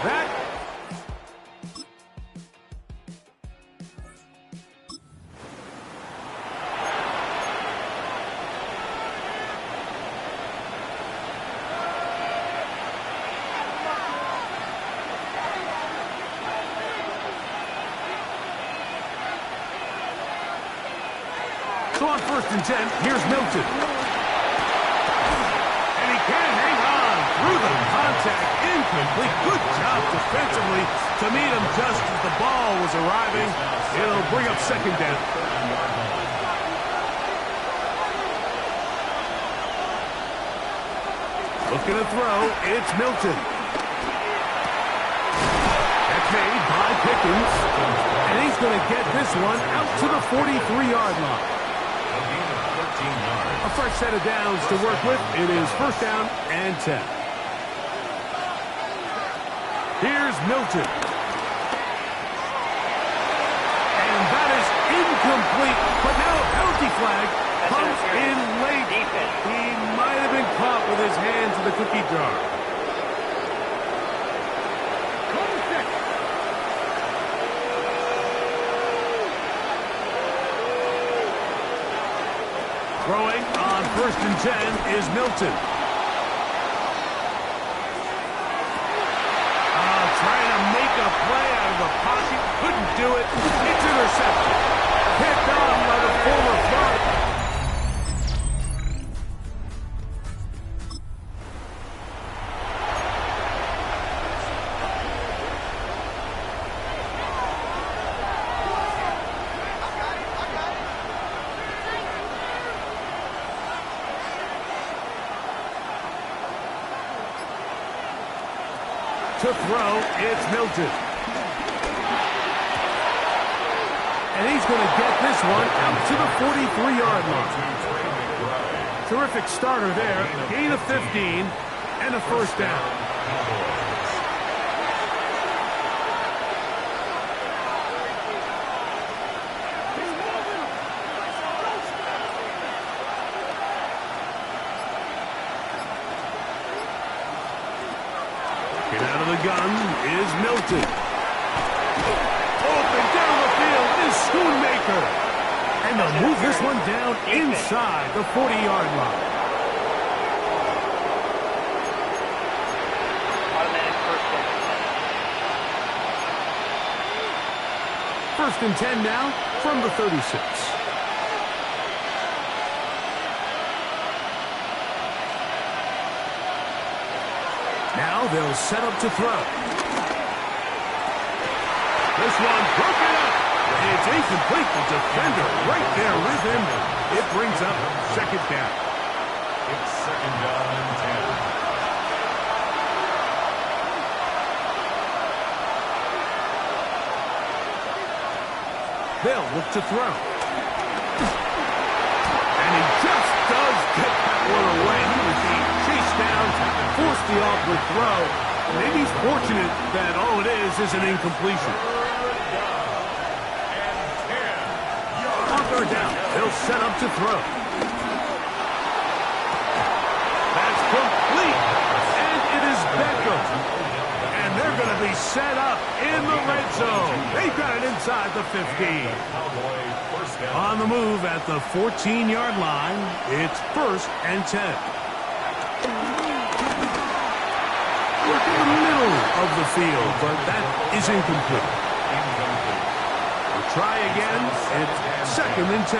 That... So on first and 10, here's Milton. And he can hang on through the contact. Incomplete. Good job defensively to meet him just as the ball was arriving. It'll bring up second down. Looking to throw, it's Milton. That's made by Pickens. And he's going to get this one out to the 43-yard line. A fresh set of downs to work with. It is first down and 10. Here's Milton. And that is incomplete. But now a penalty flag comes in late. He might have been caught with his hand to the cookie jar. Throwing on first and 10 is Milton. Trying to make a play out of the pocket. Couldn't do it. It's intercepted. Picked off by the former Florida. To throw, it's Milton. And he's going to get this one out to the 43-yard line. Terrific starter there. Gain of 15 and a first down. Get out of the gun is Milton. Open down the field is Schoonmaker. And they'll move this one down inside the 40-yard line. First and 10 now from the 36. Now they'll set up to throw. This one broken up. It's incomplete. The defender right there with him. It brings up second down. It's second down and 10. They'll look to throw. And he just does get that one away. He was being chased down, forced the awkward throw. Maybe he's fortunate that all it is an incompletion. On third down, they'll set up to throw. That's complete. And it is Beckham. And they're going to be set up in the red zone. They've got it inside the 15. On the move at the 14-yard line, it's first and 10. Work in the middle of the field, but that is incomplete. We'll try again. It's second and 10.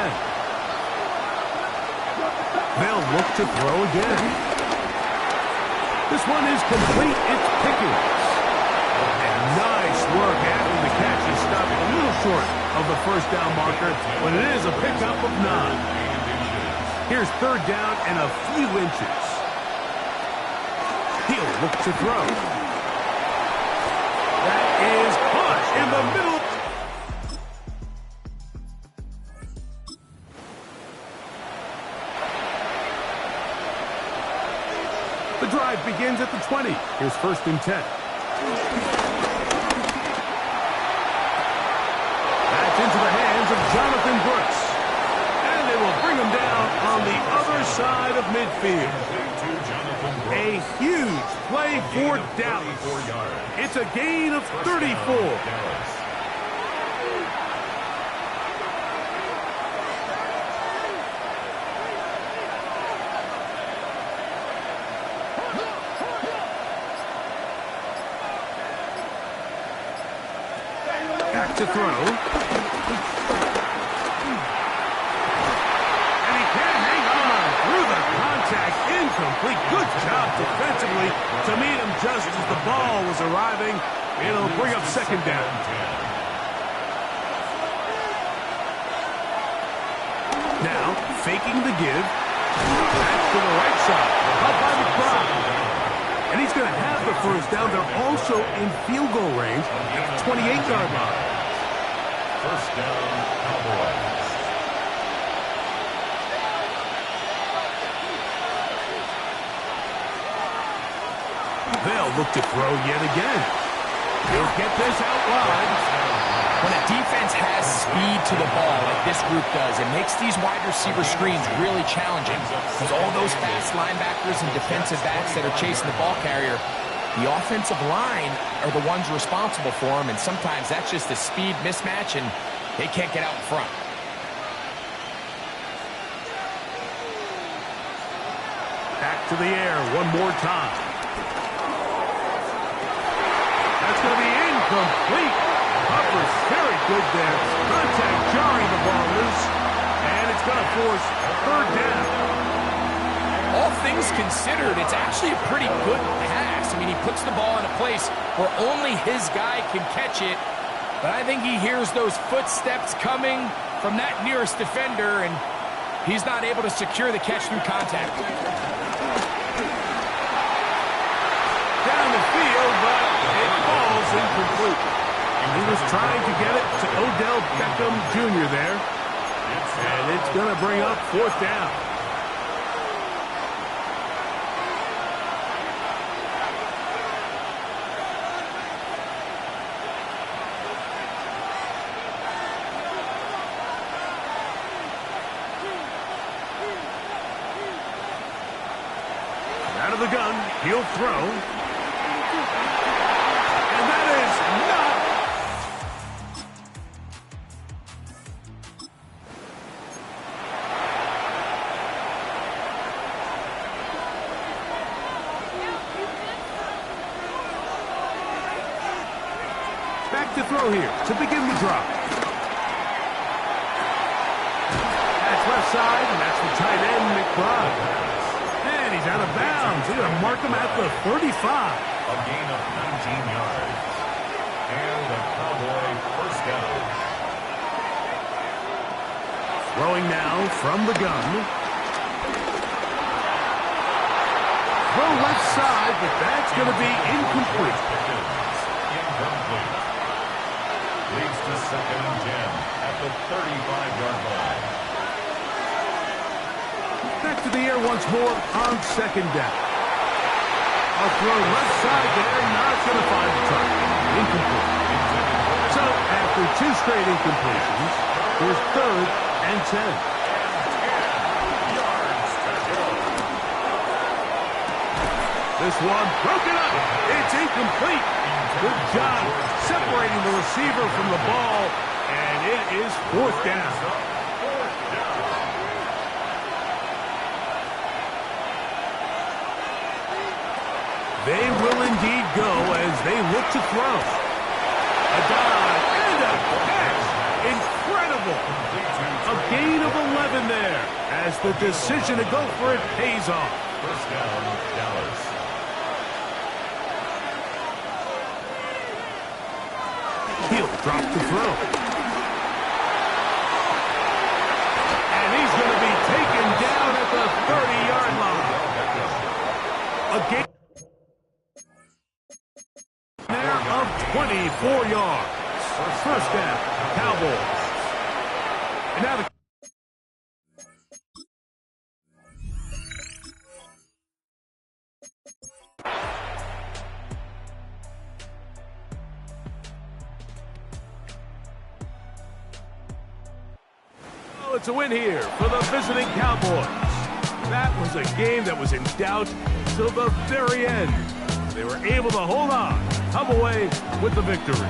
They'll look to throw again. This one is complete. It's Pickens. And nice work after the catch is stopped a little short of the first down marker, but it is a pickup of 9. Here's third down and a few inches. He'll look to throw. That is caught in the middle. The drive begins at the 20. Here's first and 10. That's into the hands of Jonathan Brooks. And they will bring him down on the other side of midfield. A huge play for Dallas. It's a gain of 34. Back to throw. And he can't hang on through the contact. Incomplete. Good job defensively to meet him just as the ball was arriving. It'll bring up second down. Now, faking the give. Back to the right side. Up by McBride. And he's going to have the first down. They're also in field goal range at the 28-yard line. First down, Cowboys. They'll look to throw yet again. He'll get this out wide. When a defense has speed to the ball like this group does, it makes these wide receiver screens really challenging. Because all those fast linebackers and defensive backs that are chasing the ball carrier, the offensive line are the ones responsible for them, and sometimes that's just a speed mismatch, and they can't get out in front. Back to the air one more time. That's going to be incomplete. Hubbard's very good there. Contact jarring the ball loose, and it's going to force third down. All things considered, it's actually a pretty good pass. I mean, he puts the ball in a place where only his guy can catch it, but I think he hears those footsteps coming from that nearest defender, and he's not able to secure the catch through contact. Down the field, but is incomplete. He was trying to get it to Odell Beckham Jr. there. And it's going to bring up 4th down. Out of the gun, he'll throw. And that is not. Back to throw here to begin the drive. That's left side, and that's the tight end, McBride. And he's out of bounds. They're going to mark him at the 35. A gain of 19 yards. And the Cowboy first down. Throwing now from the gun. Throw left side, but that's going to be incomplete. Incomplete. Leads to 2nd and 10 at the 35-yard line. Back to the air once more on 2nd down. A throw left side there, not going to find the target. Incomplete. So after 2 straight incompletions, here's 3rd and 10. This one broken up. It's incomplete. Good job separating the receiver from the ball, and it is 4th down. They will indeed go as they look to throw. A dive and a catch. Incredible. A gain of 11 there as the decision to go for it pays off. First down, Dallas. He'll drop the throw. And he's going to be taken down at the 30-yard line. A gain there of 24 yards. First down, Cowboys. And now the it's a win here for the visiting Cowboys. That was a game that was in doubt till the very end. They were able to hold on, come away with the victory.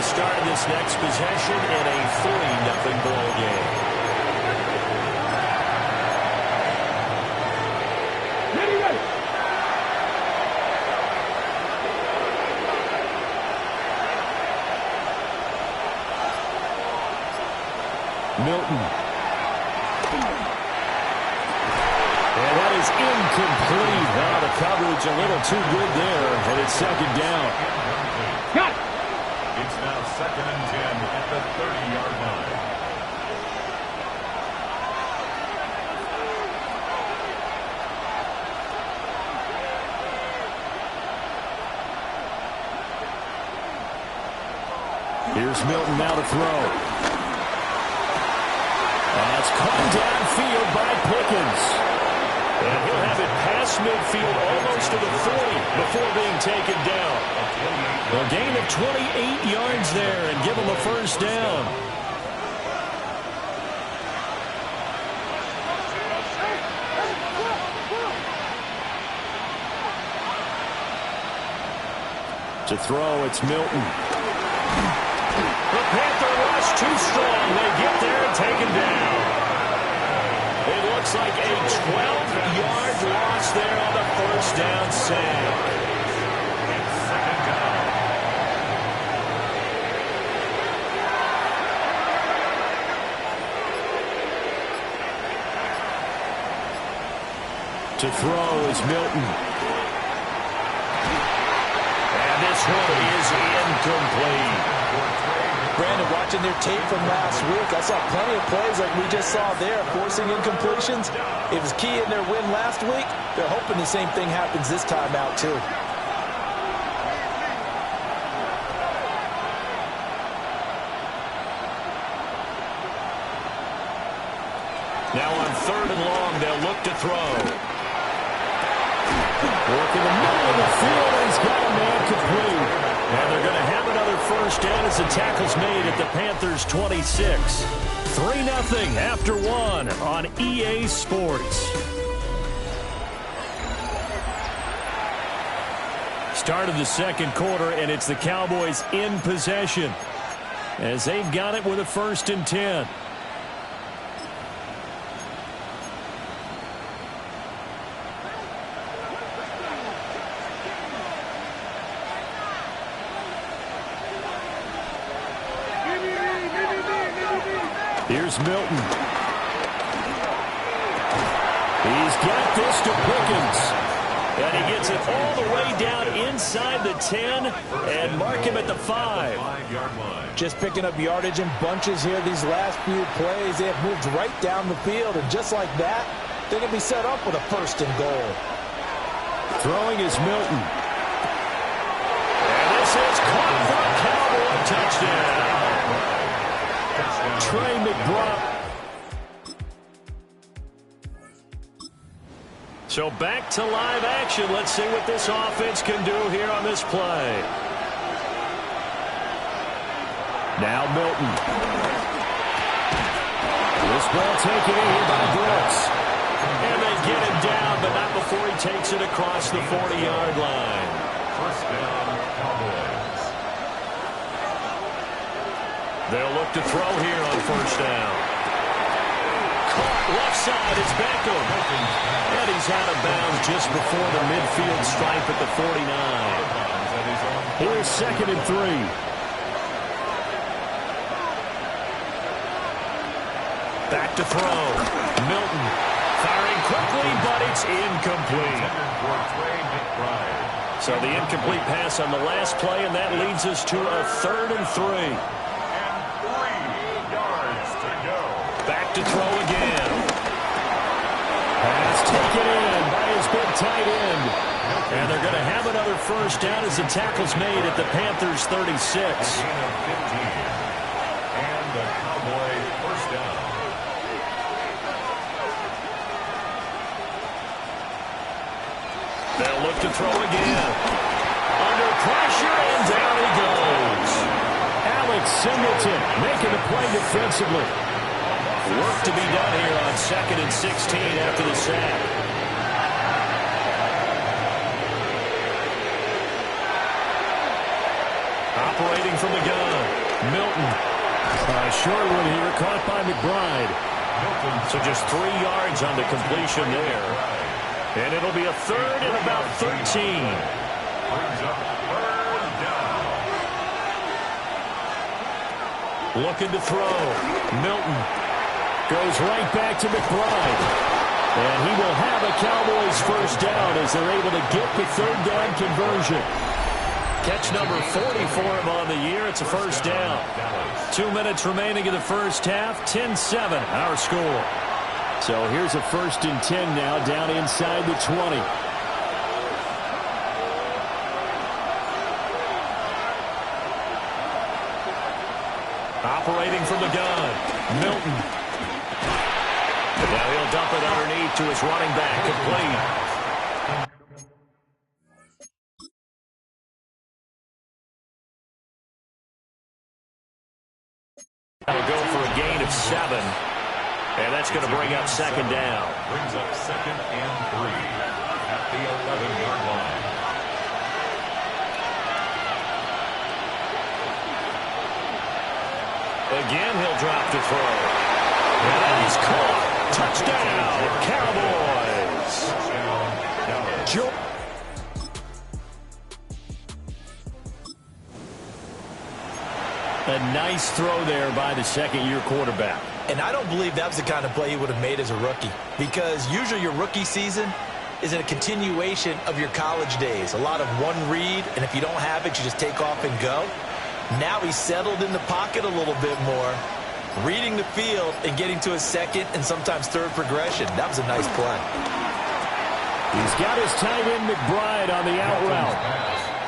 Start of this next possession in a 3-0 ball game. Ready. Milton. And that is incomplete. Now the coverage a little too good there, and it's second down. Got it. It's now 2nd and 10 at the 30-yard line. Here's Milton now to throw. That's caught downfield by Pickens. And he'll have it past midfield almost to the 40 before being taken down. A gain of 28 yards there and give him a first down. To throw, it's Milton. The Panther rush too strong. They get there and take him down. It looks like a 12-yard loss there on the first down sack. It's 2nd down. To throw is Milton. And this one is incomplete. Brandon, watching their tape from last week, I saw plenty of plays like we just saw there, forcing incompletions. It was key in their win last week. They're hoping the same thing happens this time out, too. Now on 3rd and long, they'll look to throw. Work in the middle of the field, and he's got a man complete. And they're going to have another first down as the tackle's made at the Panthers' 26. 3-0 after 1 on EA Sports. Start of the second quarter, and it's the Cowboys in possession as they've got it with a 1st and 10. Here's Milton. He's got this to Pickens. And he gets it all the way down inside the 10 and mark him at the 5. Just picking up yardage in bunches here these last few plays. They have moved right down the field, and just like that, they're going to be set up with a 1st and goal. Throwing is Milton. And this is caught for a Cowboy touchdown. Trey McBride. So back to live action. Let's see what this offense can do here on this play. Now Milton. This ball taken in here by Brooks. And they get him down, but not before he takes it across the 40-yard line. First down, Cowboys. They'll look to throw here on first down. Caught left side is Beckham. And he's out of bounds just before the midfield stripe at the 49. Here's 2nd and 3. Back to throw. Milton firing quickly, but it's incomplete. So the incomplete pass on the last play, and that leads us to a 3rd and 3. Back to throw again. Pass taken in by his big tight end. And they're going to have another first down as the tackle's made at the Panthers' 36. And the Cowboy first down. They'll look to throw again. Under pressure, and down he goes. Alex Singleton making the play defensively. Work to be done here on 2nd and 16 after the sack. Operating from the gun, Milton. Short one here, caught by McBride. So just 3 yards on the completion there. And it'll be a 3rd and about 13. Brings up 3rd down. Looking to throw. Milton goes right back to McBride. And he will have a Cowboys first down as they're able to get the third down conversion. Catch number 40 for him on the year. It's a first down. 2 minutes remaining in the first half. 10-7 our score. So here's a 1st and 10 now down inside the 20. Operating from the gun, Milton. And now he'll dump it underneath to his running back, complete. He'll go for a gain of 7. And that's going to bring up 2nd down. Brings up 2nd and 3 at the 11-yard line. Again, he'll drop to throw. And he's caught. Touchdown, Cowboys. A nice throw there by the second-year quarterback. And I don't believe that was the kind of play he would have made as a rookie, because usually your rookie season is a continuation of your college days. A lot of one read, and if you don't have it, you just take off and go. Now he's settled in the pocket a little bit more, reading the field and getting to his second and sometimes third progression. That was a nice play. He's got his tight end McBride on the out route.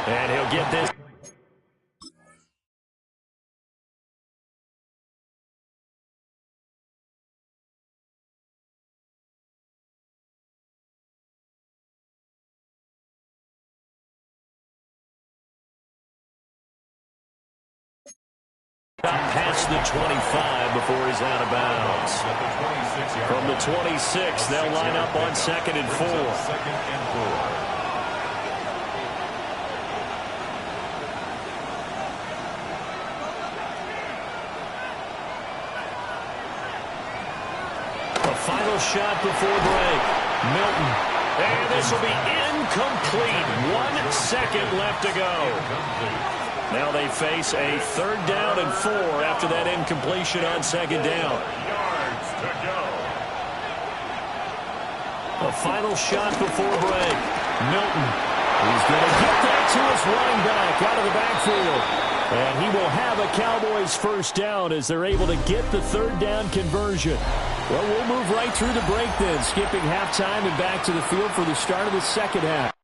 And he'll get this. Past the 25 before he's out of bounds. From the 26, they'll line up on 2nd and 4. A final shot before break. Milton. And this will be incomplete. 1 second left to go. Now they face a 3rd down and 4 after that incompletion on 2nd down. Yards to go. A final shot before break. Milton. He's going to get that to his running back out of the backfield. And he will have a Cowboys first down as they're able to get the 3rd down conversion. Well, we'll move right through the break then, skipping halftime and back to the field for the start of the second half.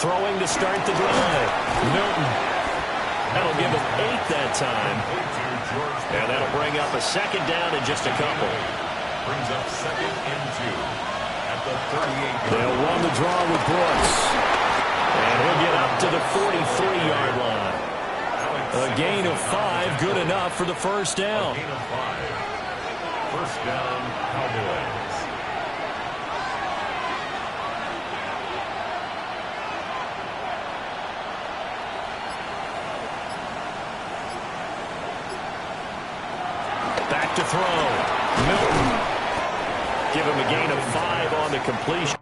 Throwing to start the drive. Milton. That'll give him 8 that time. And that'll bring up a 2nd down in just a couple. Brings up 2nd and 2 at the 38. They'll run the draw with Brooks. And he'll get up to the 43-yard line. A gain of 5, good enough for the first down. A gain of 5. First down, Cowboys. Back to throw. Milton. Give him a gain of 5 on the completion.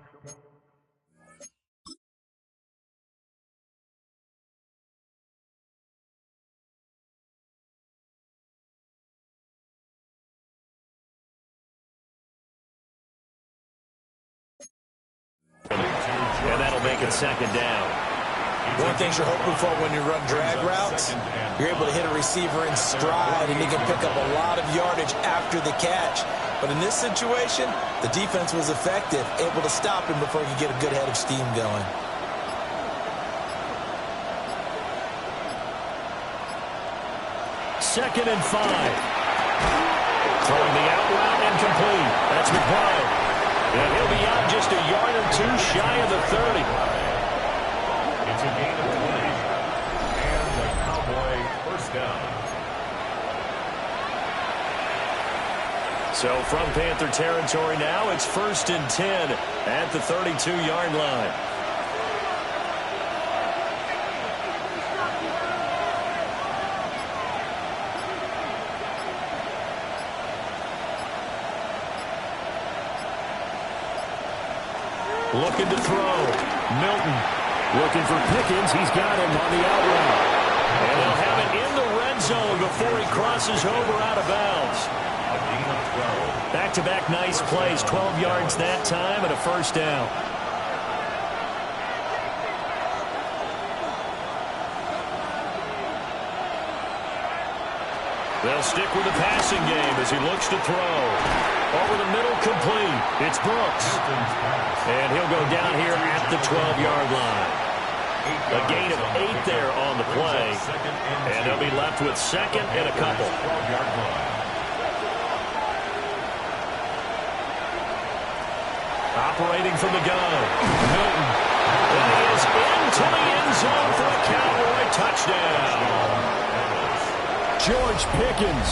And that'll make it 2nd down. One thing you're hoping for when you run drag routes, you're able to hit a receiver in stride and he can pick up a lot of yardage after the catch. But in this situation, the defense was effective, able to stop him before he could get a good head of steam going. Second and 5. Throwing the out route incomplete. That's McBride. And he'll be out just a yard or 2 shy of the 30. It's a gain of 20. And the Cowboy first down. So from Panther territory now, it's 1st and 10 at the 32-yard line. Looking to throw. Milton looking for Pickens. He's got him on the out route. And they'll have it in the red zone before he crosses over out of bounds. Back-to-back nice plays. 12 yards that time and a first down. They'll stick with the passing game as he looks to throw. Over the middle, complete. It's Brooks. And he'll go down here at the 12-yard line. A gain of 8 there on the play. And they'll be left with 2nd and a couple. Operating from the gun. Milton. And he is into the end zone for a Cowboy touchdown. George Pickens,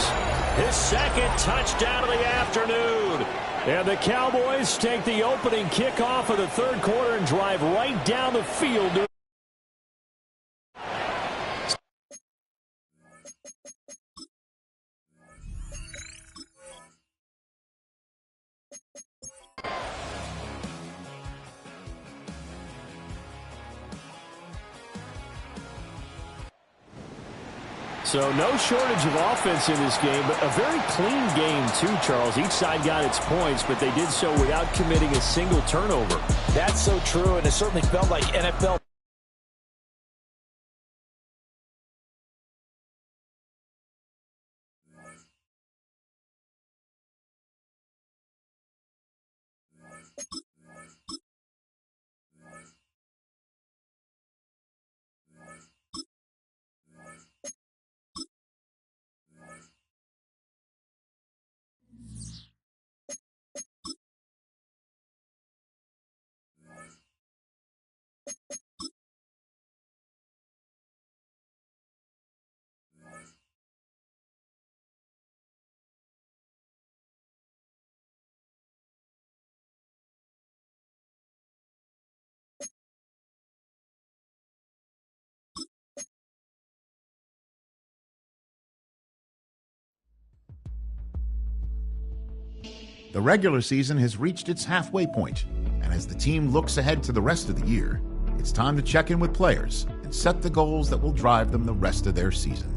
his 2nd touchdown of the afternoon. And the Cowboys take the opening kickoff of the 3rd quarter and drive right down the field. So no shortage of offense in this game, but a very clean game too, Charles. Each side got its points, but they did so without committing a single turnover. That's so true, and it certainly felt like NFL. The regular season has reached its halfway point, and as the team looks ahead to the rest of the year, it's time to check in with players and set the goals that will drive them the rest of their season.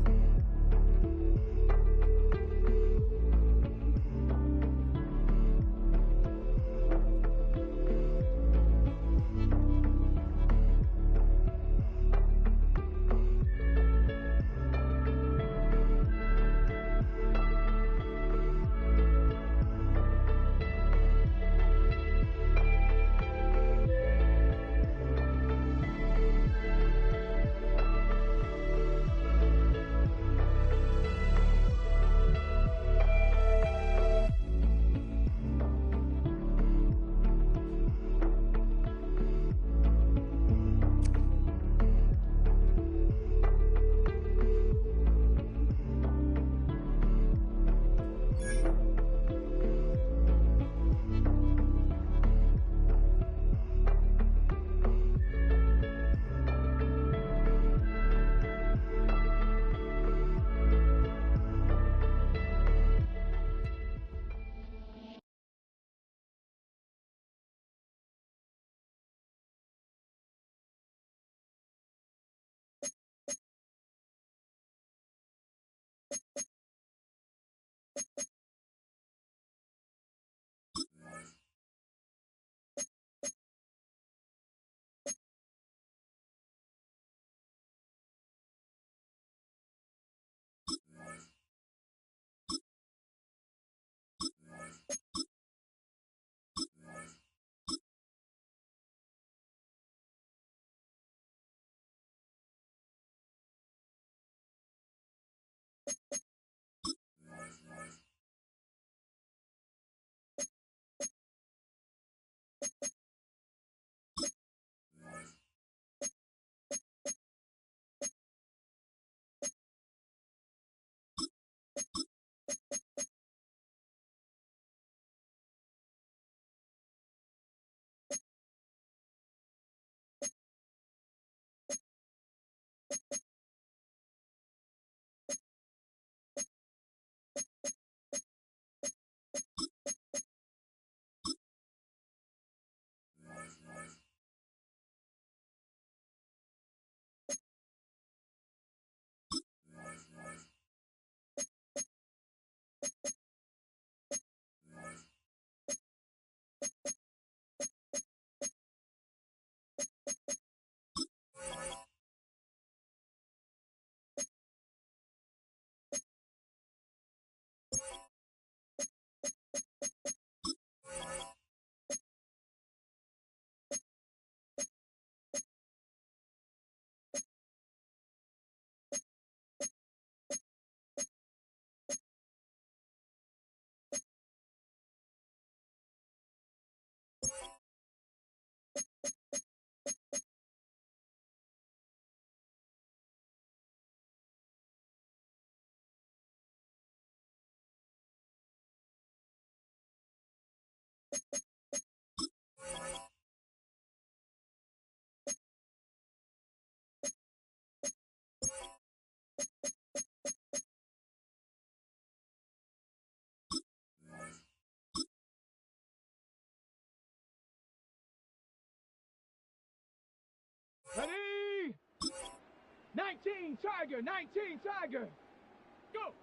Ready? 19 Tiger, 19 Tiger. Go.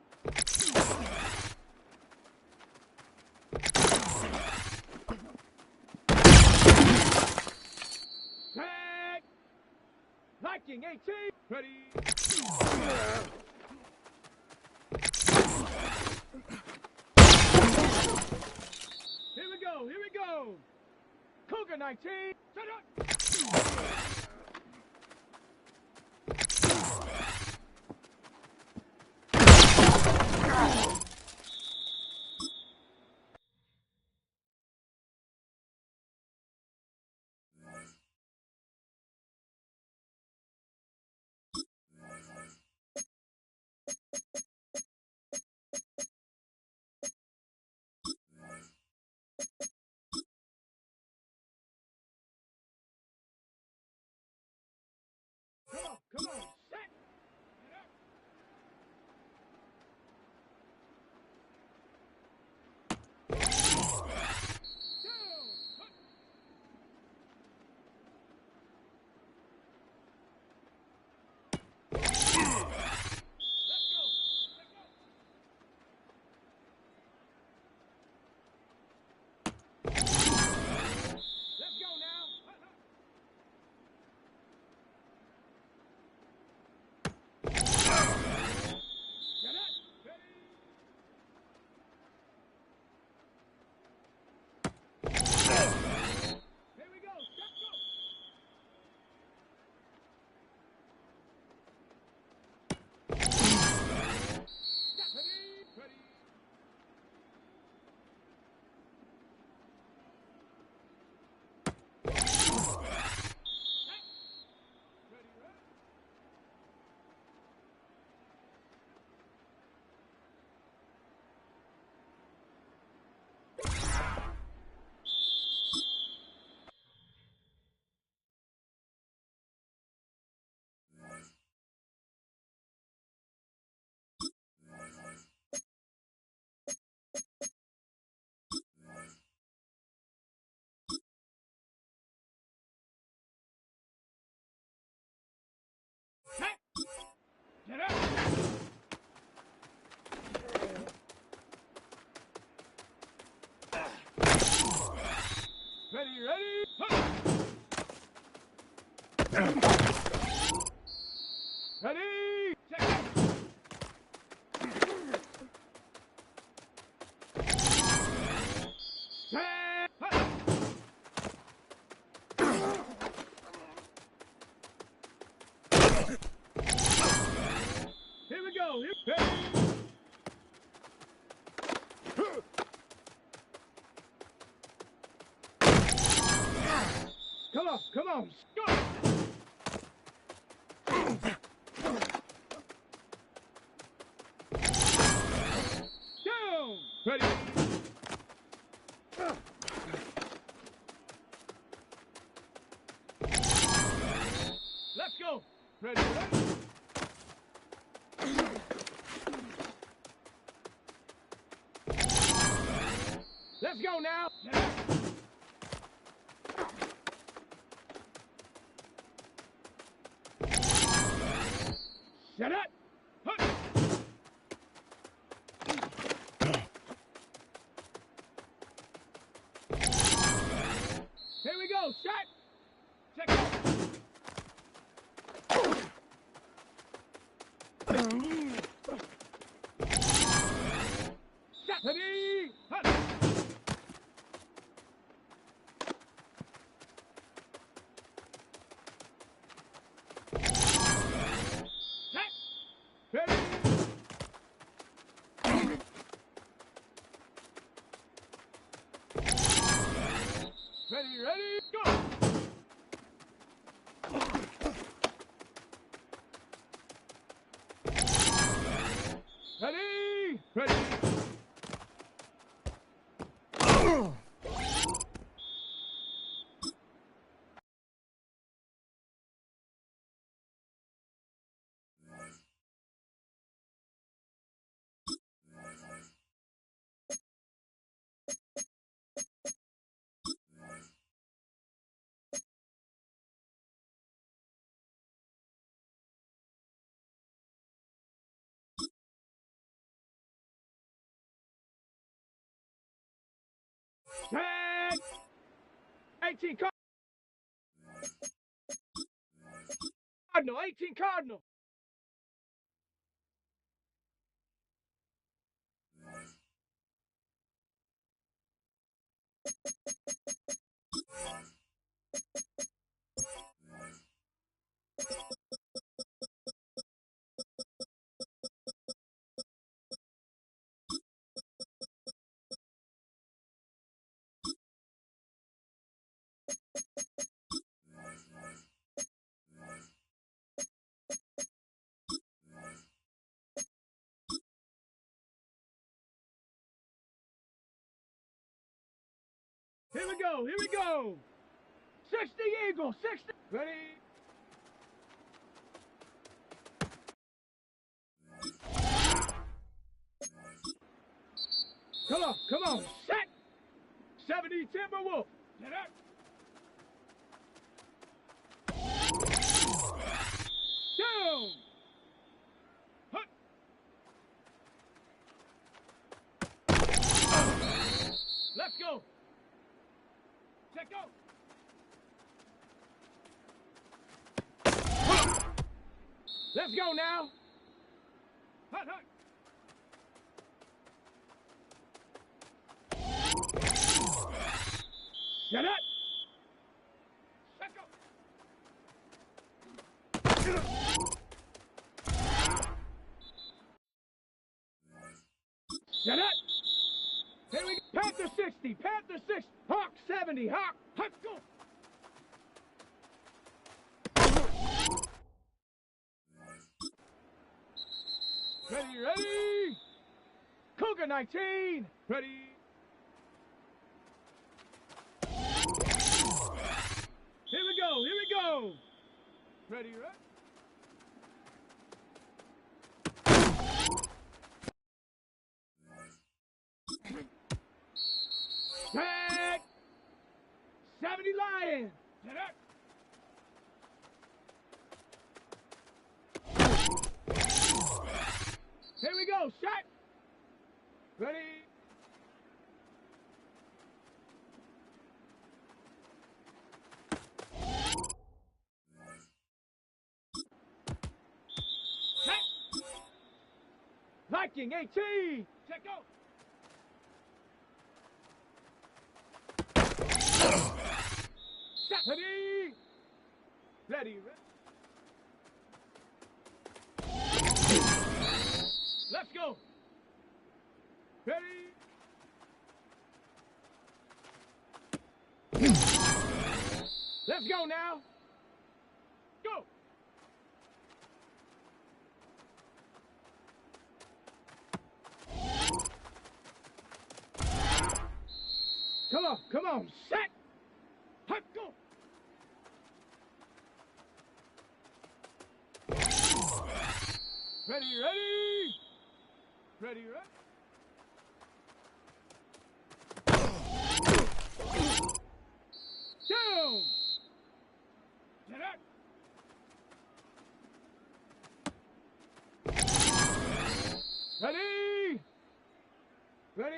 Tag. Viking 18. Ready? Here we go, here we go. Cougar 19. Shut up. Come on, set. Get up. Get up! Ready, ready! Ready! Check it! Here we go! Ready! Come on, go! Down! Ready? Let's go! Ready, ready? Let's go now! Set up! Here we go, shot! Check out! Shot! Ready! Hunt! Ready? Ready, ready, go! Ready? Ready? Tag! 18 Cardinal, 18 Cardinal. Here we go, here we go. 60 Eagles, 60. Ready? Come on, set. 70 Timberwolf. Get up. Down. Hut. Let's go. Check go. Let's go now. Hut, hut. Shut up. Check go. Shut up. Here we go. Panther 60. Panther 60. Hawk 70. Hawk. Let's go. Ready, ready. Cougar 19. Ready. Here we go. Here we go. Ready, ready. Tag! 70 Lions! Get up! Here we go, shot! Ready? Shot! Viking 18! Check out! Ready? Ready, ready. Let's go. Ready? Let's go now. Go. Come on, set. Hut, go. Ready, ready. Ready, ready. Down. Get up. Ready. Ready.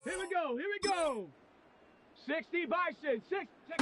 Here we go, here we go. 60 Bison, 6. Check.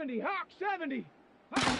70, Hawk 70. Hawk.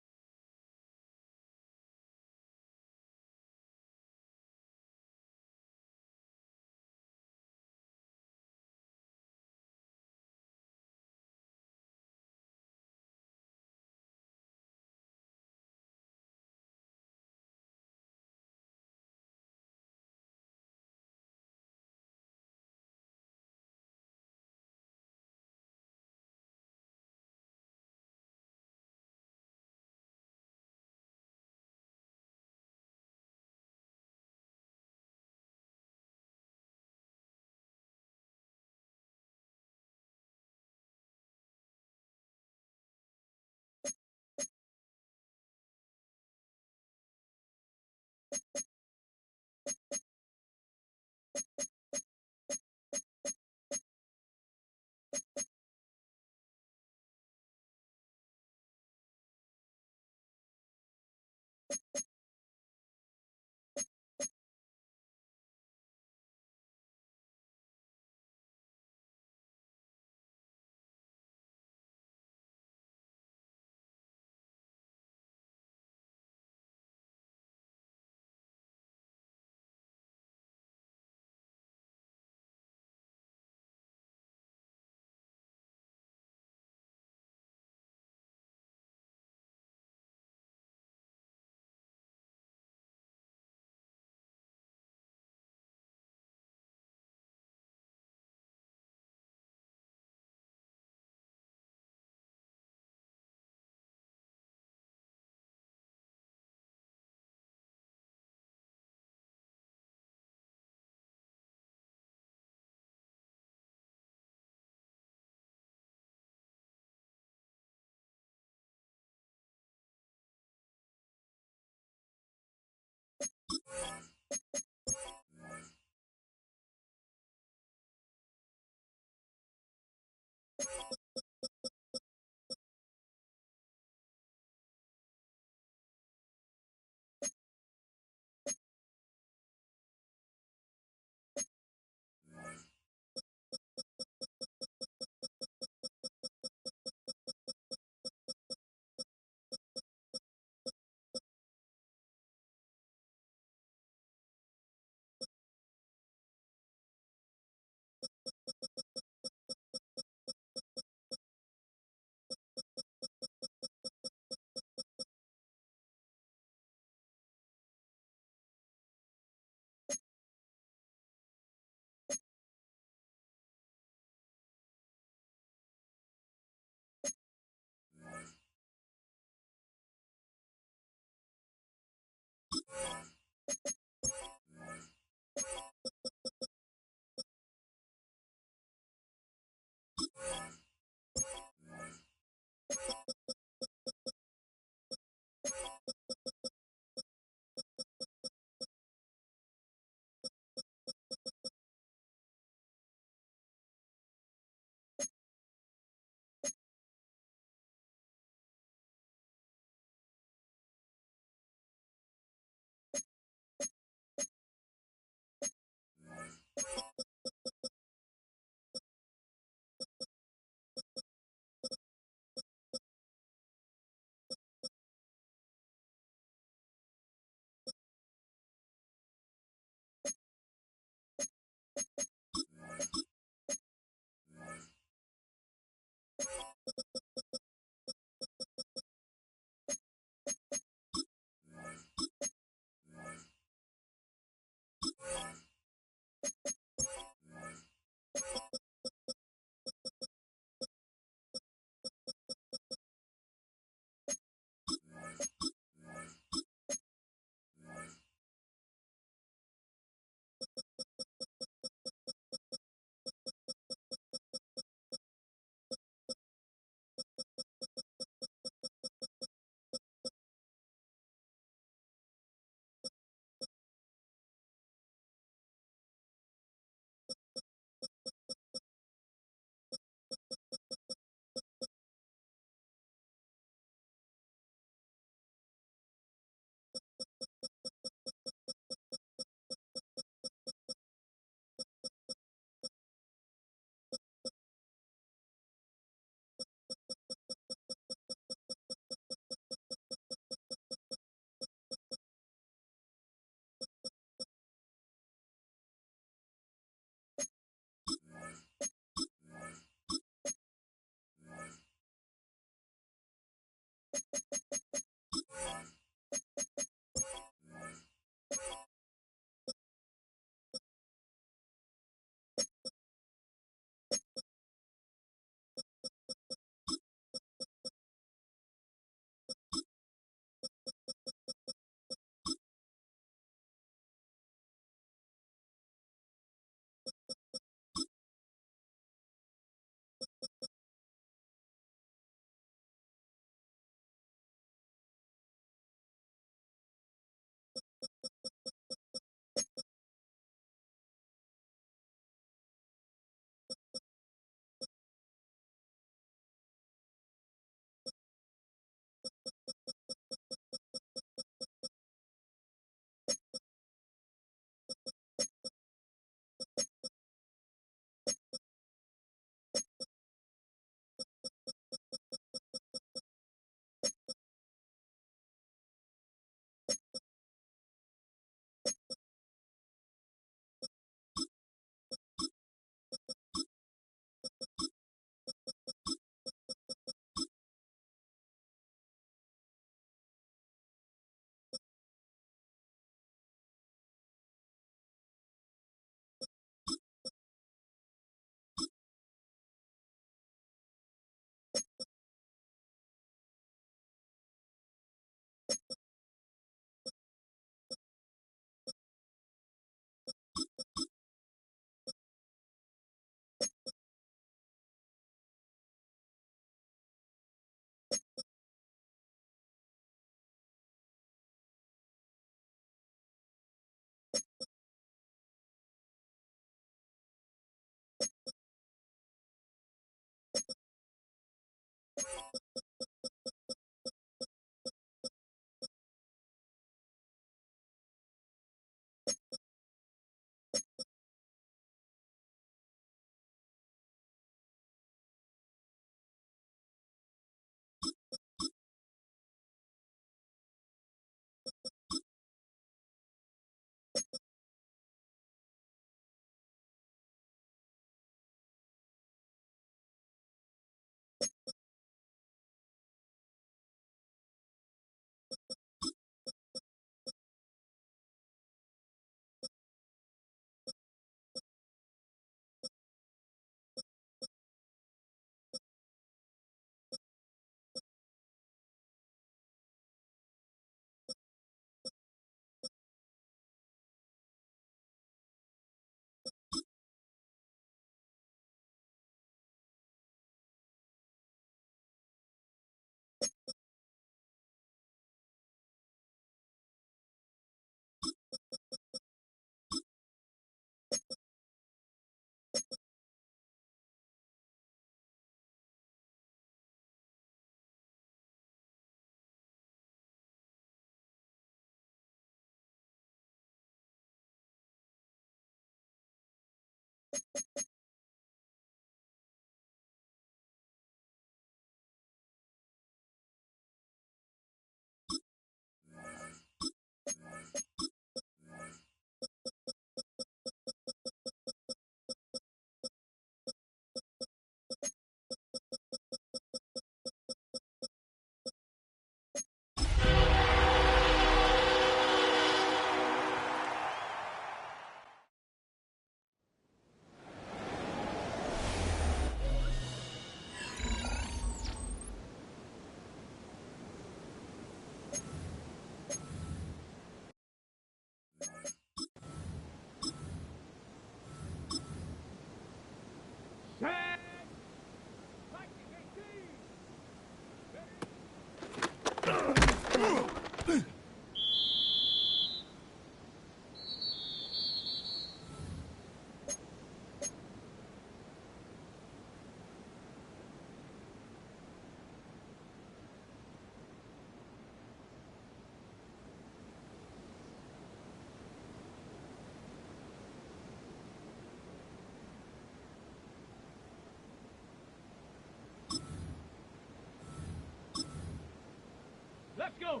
Let's go.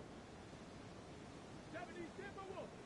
70 Timberwolves.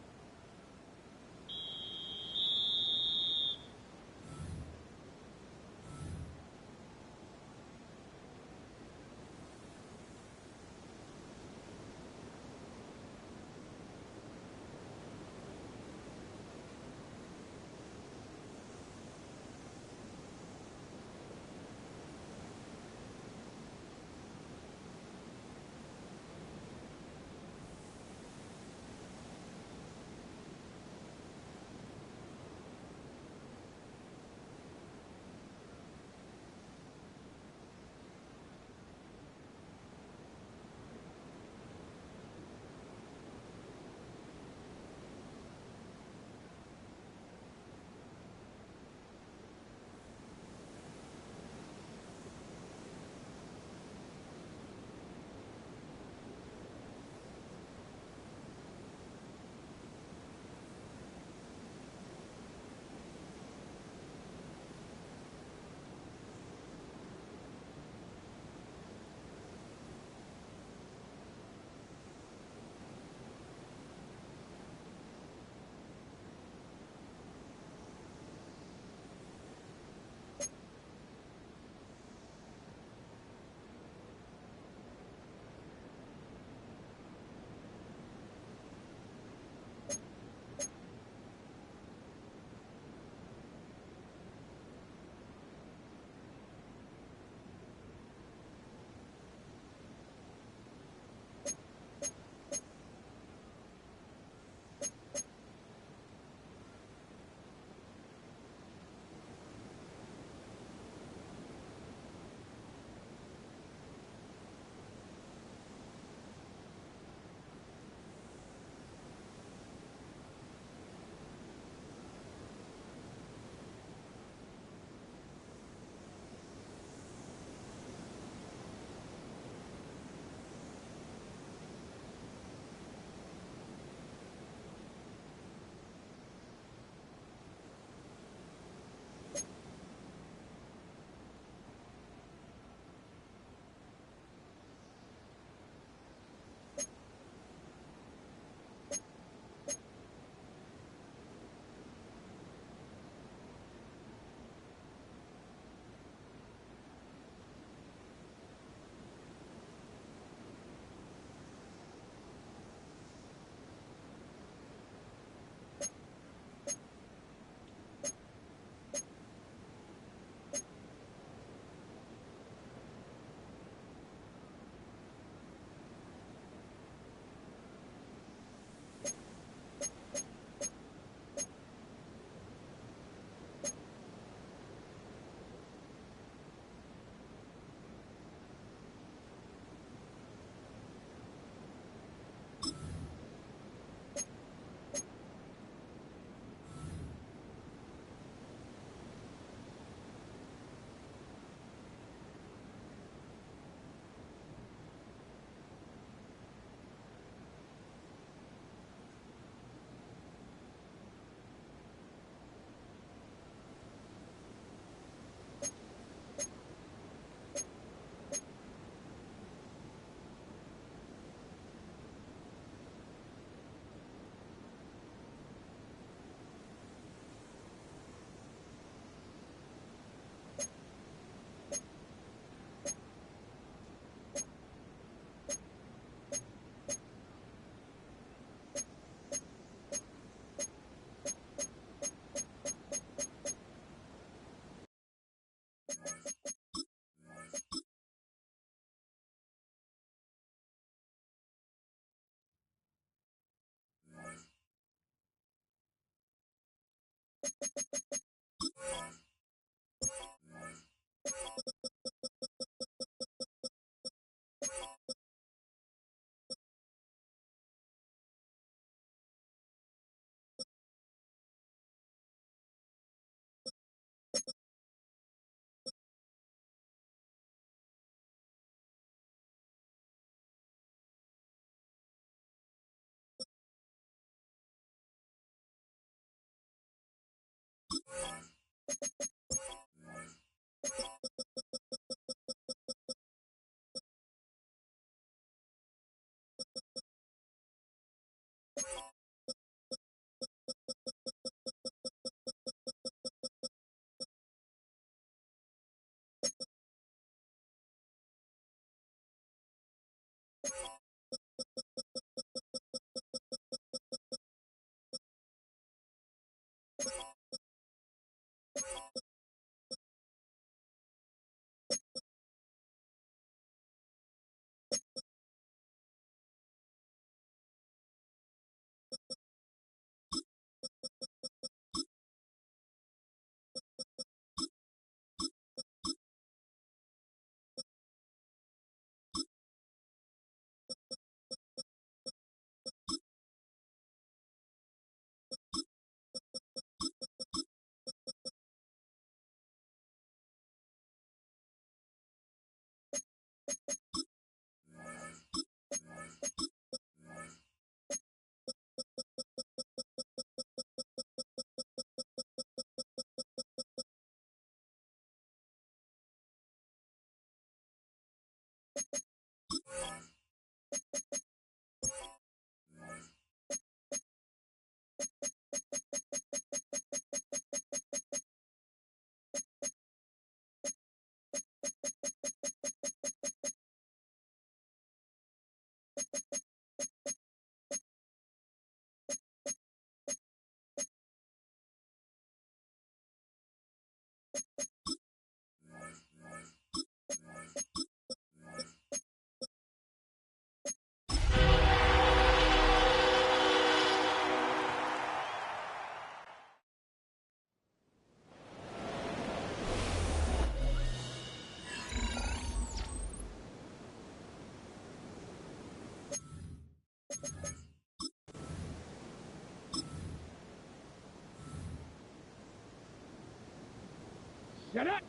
Shut up!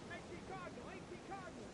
AC Cardinal, AC Cardinal.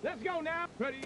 Let's go now. Ready.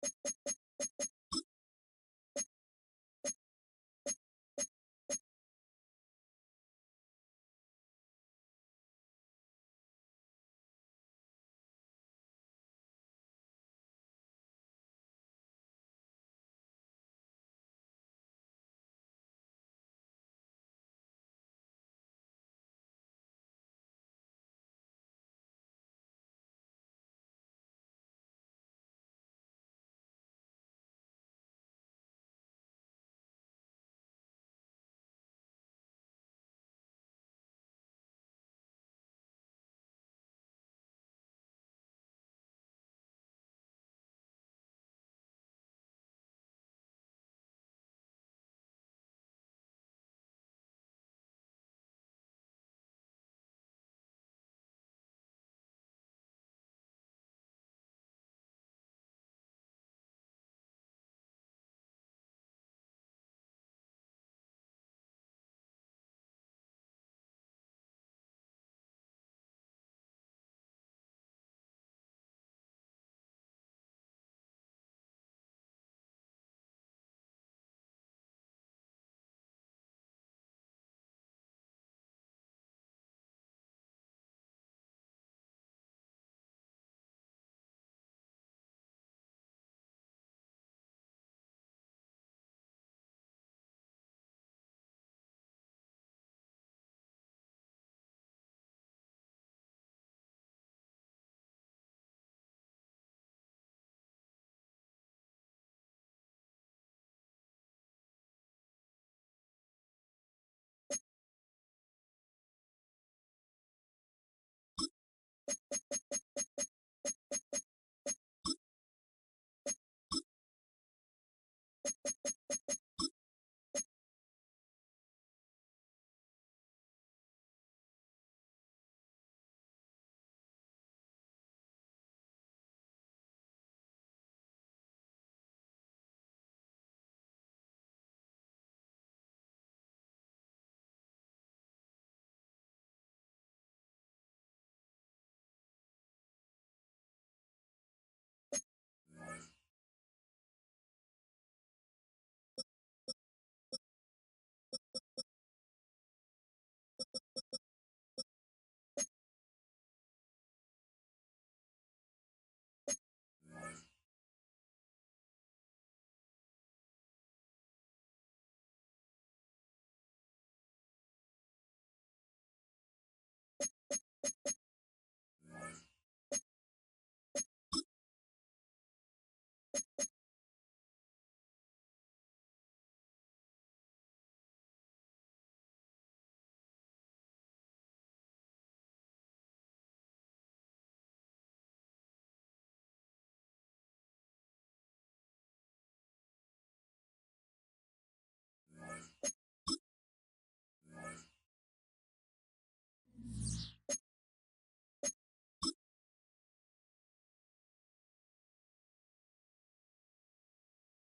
you.